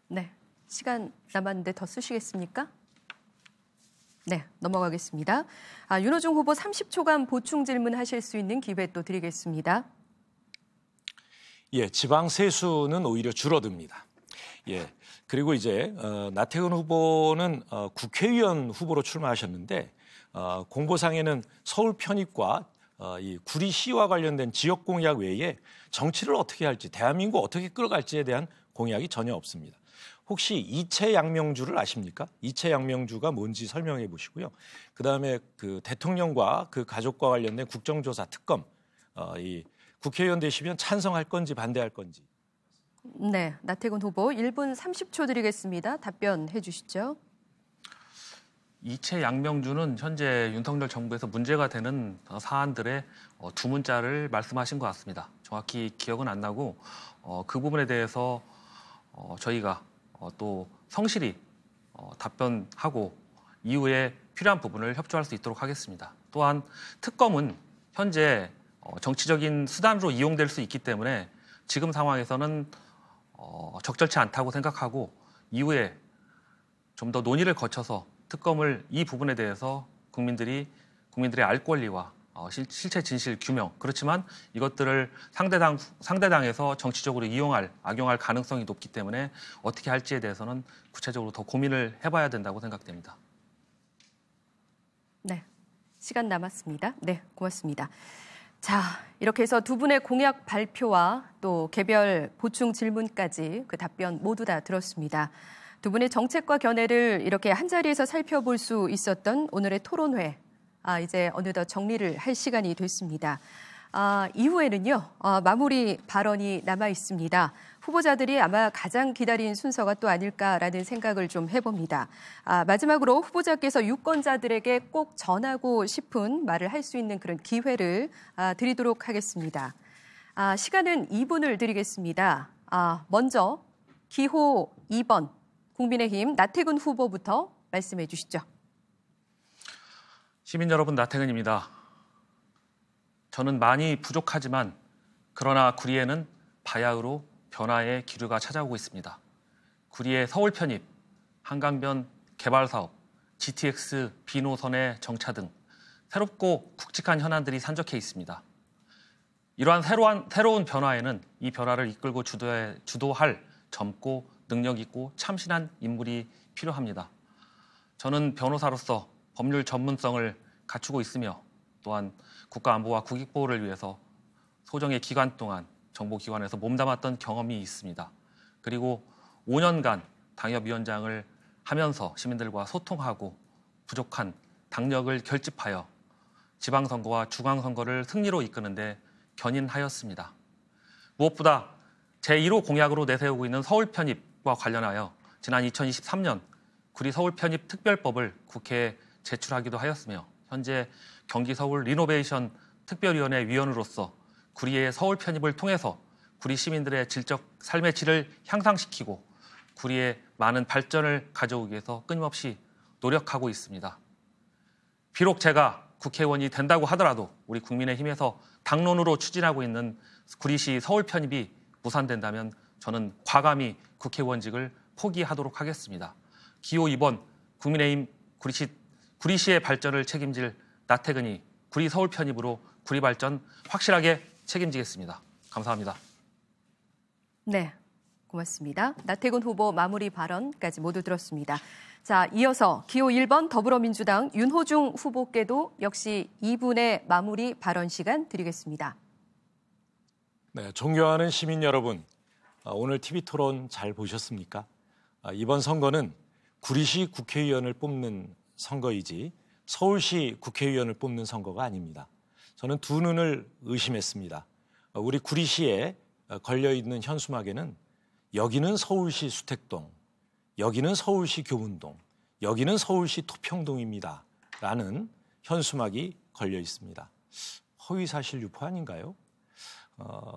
네, 시간 남았는데 더 쓰시겠습니까? 네, 넘어가겠습니다. 윤호중 후보 30초간 보충 질문하실 수 있는 기회 또 드리겠습니다. 예, 지방 세수는 오히려 줄어듭니다. 예. 그리고 이제 나태근 후보는 국회의원 후보로 출마하셨는데 공보상에는 서울 편입과 이 구리시와 관련된 지역 공약 외에 정치를 어떻게 할지, 대한민국 어떻게 끌어갈지에 대한 공약이 전혀 없습니다. 혹시 이채양명주를 아십니까? 이채양명주가 뭔지 설명해 보시고요. 그다음에 그 대통령과 그 가족과 관련된 국정조사 특검, 이 국회의원 되시면 찬성할 건지 반대할 건지. 네, 나태근 후보 1분 30초 드리겠습니다. 답변해 주시죠. 이채 양명주는 현재 윤석열 정부에서 문제가 되는 사안들의 두 문자를 말씀하신 것 같습니다. 정확히 기억은 안 나고 그 부분에 대해서 저희가 또 성실히 답변하고 이후에 필요한 부분을 협조할 수 있도록 하겠습니다. 또한 특검은 현재 정치적인 수단으로 이용될 수 있기 때문에 지금 상황에서는 적절치 않다고 생각하고 이후에 좀 더 논의를 거쳐서 특검을 이 부분에 대해서 국민들의 알 권리와 실체 진실 규명. 그렇지만 이것들을 상대당에서 정치적으로 악용할 가능성이 높기 때문에 어떻게 할지에 대해서는 구체적으로 더 고민을 해봐야 된다고 생각됩니다. 네, 시간 남았습니다. 네, 고맙습니다. 자, 이렇게 해서 두 분의 공약 발표와 또 개별 보충 질문까지 그 답변 모두 다 들었습니다. 두 분의 정책과 견해를 이렇게 한자리에서 살펴볼 수 있었던 오늘의 토론회. 이제 어느덧 정리를 할 시간이 됐습니다. 이후에는요, 마무리 발언이 남아 있습니다. 후보자들이 아마 가장 기다린 순서가 또 아닐까라는 생각을 좀 해봅니다. 마지막으로 후보자께서 유권자들에게 꼭 전하고 싶은 말을 할 수 있는 그런 기회를 드리도록 하겠습니다. 시간은 2분을 드리겠습니다. 먼저 기호 2번 국민의힘 나태근 후보부터 말씀해 주시죠. 시민 여러분, 나태근입니다. 저는 많이 부족하지만 그러나 구리에는 바야흐로 변화의 기류가 찾아오고 있습니다. 구리의 서울 편입, 한강변 개발 사업, GTX B노선의 정차 등 새롭고 굵직한 현안들이 산적해 있습니다. 이러한 새로운 변화에는 이 변화를 이끌고 주도할 젊고 능력 있고 참신한 인물이 필요합니다. 저는 변호사로서 법률 전문성을 갖추고 있으며 또한 국가안보와 국익보호를 위해서 소정의 기간 동안 정보기관에서 몸담았던 경험이 있습니다. 그리고 5년간 당협위원장을 하면서 시민들과 소통하고 부족한 당력을 결집하여 지방선거와 중앙선거를 승리로 이끄는데 견인하였습니다. 무엇보다 제1호 공약으로 내세우고 있는 서울 편입과 관련하여 지난 2023년 구리 서울 편입 특별법을 국회에 제출하기도 하였으며 현재 경기 서울 리노베이션 특별위원회 위원으로서 구리의 서울 편입을 통해서 구리 시민들의 질적 삶의 질을 향상시키고 구리의 많은 발전을 가져오기 위해서 끊임없이 노력하고 있습니다. 비록 제가 국회의원이 된다고 하더라도 우리 국민의힘에서 당론으로 추진하고 있는 구리시 서울 편입이 무산된다면 저는 과감히 국회의원직을 포기하도록 하겠습니다. 기호 2번 국민의힘 구리시의 발전을 책임질 나태근이 구리 서울 편입으로 구리 발전 확실하게 책임지겠습니다. 감사합니다. 네, 고맙습니다. 나태근 후보 마무리 발언까지 모두 들었습니다. 자, 이어서 기호 1번 더불어민주당 윤호중 후보께도 역시 2분의 마무리 발언 시간 드리겠습니다. 네, 존경하는 시민 여러분, 오늘 TV 토론 잘 보셨습니까? 이번 선거는 구리시 국회의원을 뽑는 선거이지 서울시 국회의원을 뽑는 선거가 아닙니다. 저는 두 눈을 의심했습니다. 우리 구리시에 걸려있는 현수막에는 여기는 서울시 수택동, 여기는 서울시 교문동, 여기는 서울시 토평동입니다. 라는 현수막이 걸려 있습니다. 허위사실 유포 아닌가요?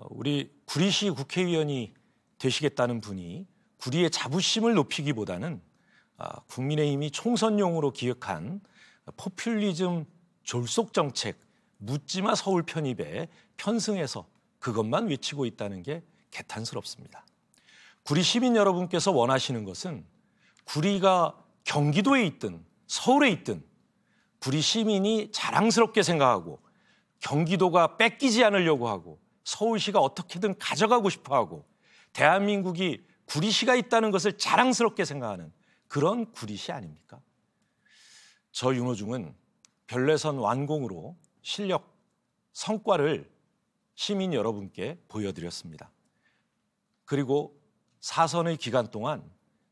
우리 구리시 국회의원이 되시겠다는 분이 구리의 자부심을 높이기보다는 국민의힘이 총선용으로 기획한 포퓰리즘 졸속 정책 묻지마 서울 편입에 편승해서 그것만 외치고 있다는 게 개탄스럽습니다. 구리 시민 여러분께서 원하시는 것은 구리가 경기도에 있든 서울에 있든 구리 시민이 자랑스럽게 생각하고 경기도가 뺏기지 않으려고 하고 서울시가 어떻게든 가져가고 싶어하고 대한민국이 구리시가 있다는 것을 자랑스럽게 생각하는 그런 구리시 아닙니까? 저 윤호중은 별내선 완공으로 실력, 성과를 시민 여러분께 보여드렸습니다. 그리고 4선의 기간 동안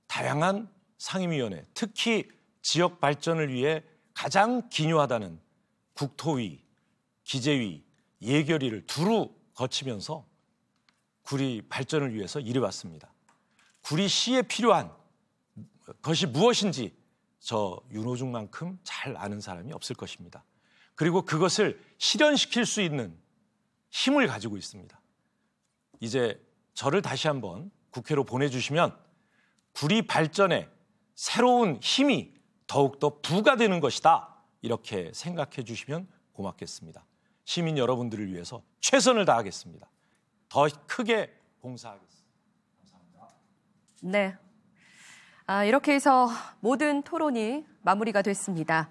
다양한 상임위원회, 특히 지역 발전을 위해 가장 기묘하다는 국토위, 기재위, 예결위를 두루 거치면서 구리 발전을 위해서 일해왔습니다. 구리시에 필요한 것이 무엇인지 저 윤호중만큼 잘 아는 사람이 없을 것입니다. 그리고 그것을 실현시킬 수 있는 힘을 가지고 있습니다. 이제 저를 다시 한번 국회로 보내주시면 구리 발전에 새로운 힘이 더욱더 부과되는 것이다. 이렇게 생각해 주시면 고맙겠습니다. 시민 여러분들을 위해서 최선을 다하겠습니다. 더 크게 봉사하겠습니다. 감사합니다. 네. 이렇게 해서 모든 토론이 마무리가 됐습니다.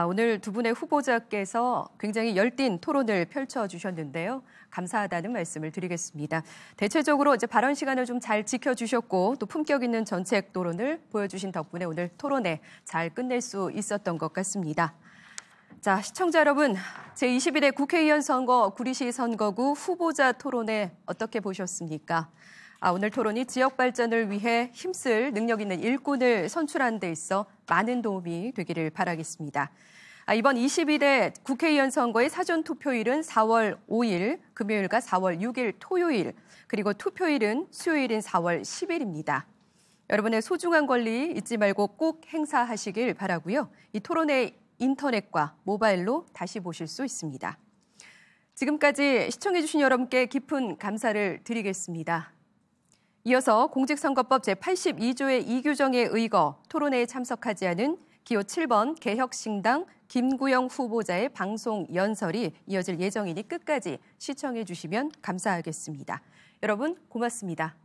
오늘 두 분의 후보자께서 굉장히 열띤 토론을 펼쳐주셨는데요. 감사하다는 말씀을 드리겠습니다. 대체적으로 이제 발언 시간을 좀 잘 지켜주셨고 또 품격 있는 정책 토론을 보여주신 덕분에 오늘 토론회 잘 끝낼 수 있었던 것 같습니다. 자, 시청자 여러분, 제21대 국회의원 선거 구리시 선거구 후보자 토론회 어떻게 보셨습니까? 오늘 토론이 지역 발전을 위해 힘쓸 능력 있는 일꾼을 선출하는 데 있어 많은 도움이 되기를 바라겠습니다. 이번 22대 국회의원 선거의 사전 투표일은 4월 5일 금요일과 4월 6일 토요일, 그리고 투표일은 수요일인 4월 10일입니다. 여러분의 소중한 권리 잊지 말고 꼭 행사하시길 바라고요. 이 토론회 인터넷과 모바일로 다시 보실 수 있습니다. 지금까지 시청해주신 여러분께 깊은 감사를 드리겠습니다. 이어서 공직선거법 제82조의 2규정에 의거 토론회에 참석하지 않은 기호 7번 개혁신당 김구영 후보자의 방송 연설이 이어질 예정이니 끝까지 시청해 주시면 감사하겠습니다. 여러분 고맙습니다.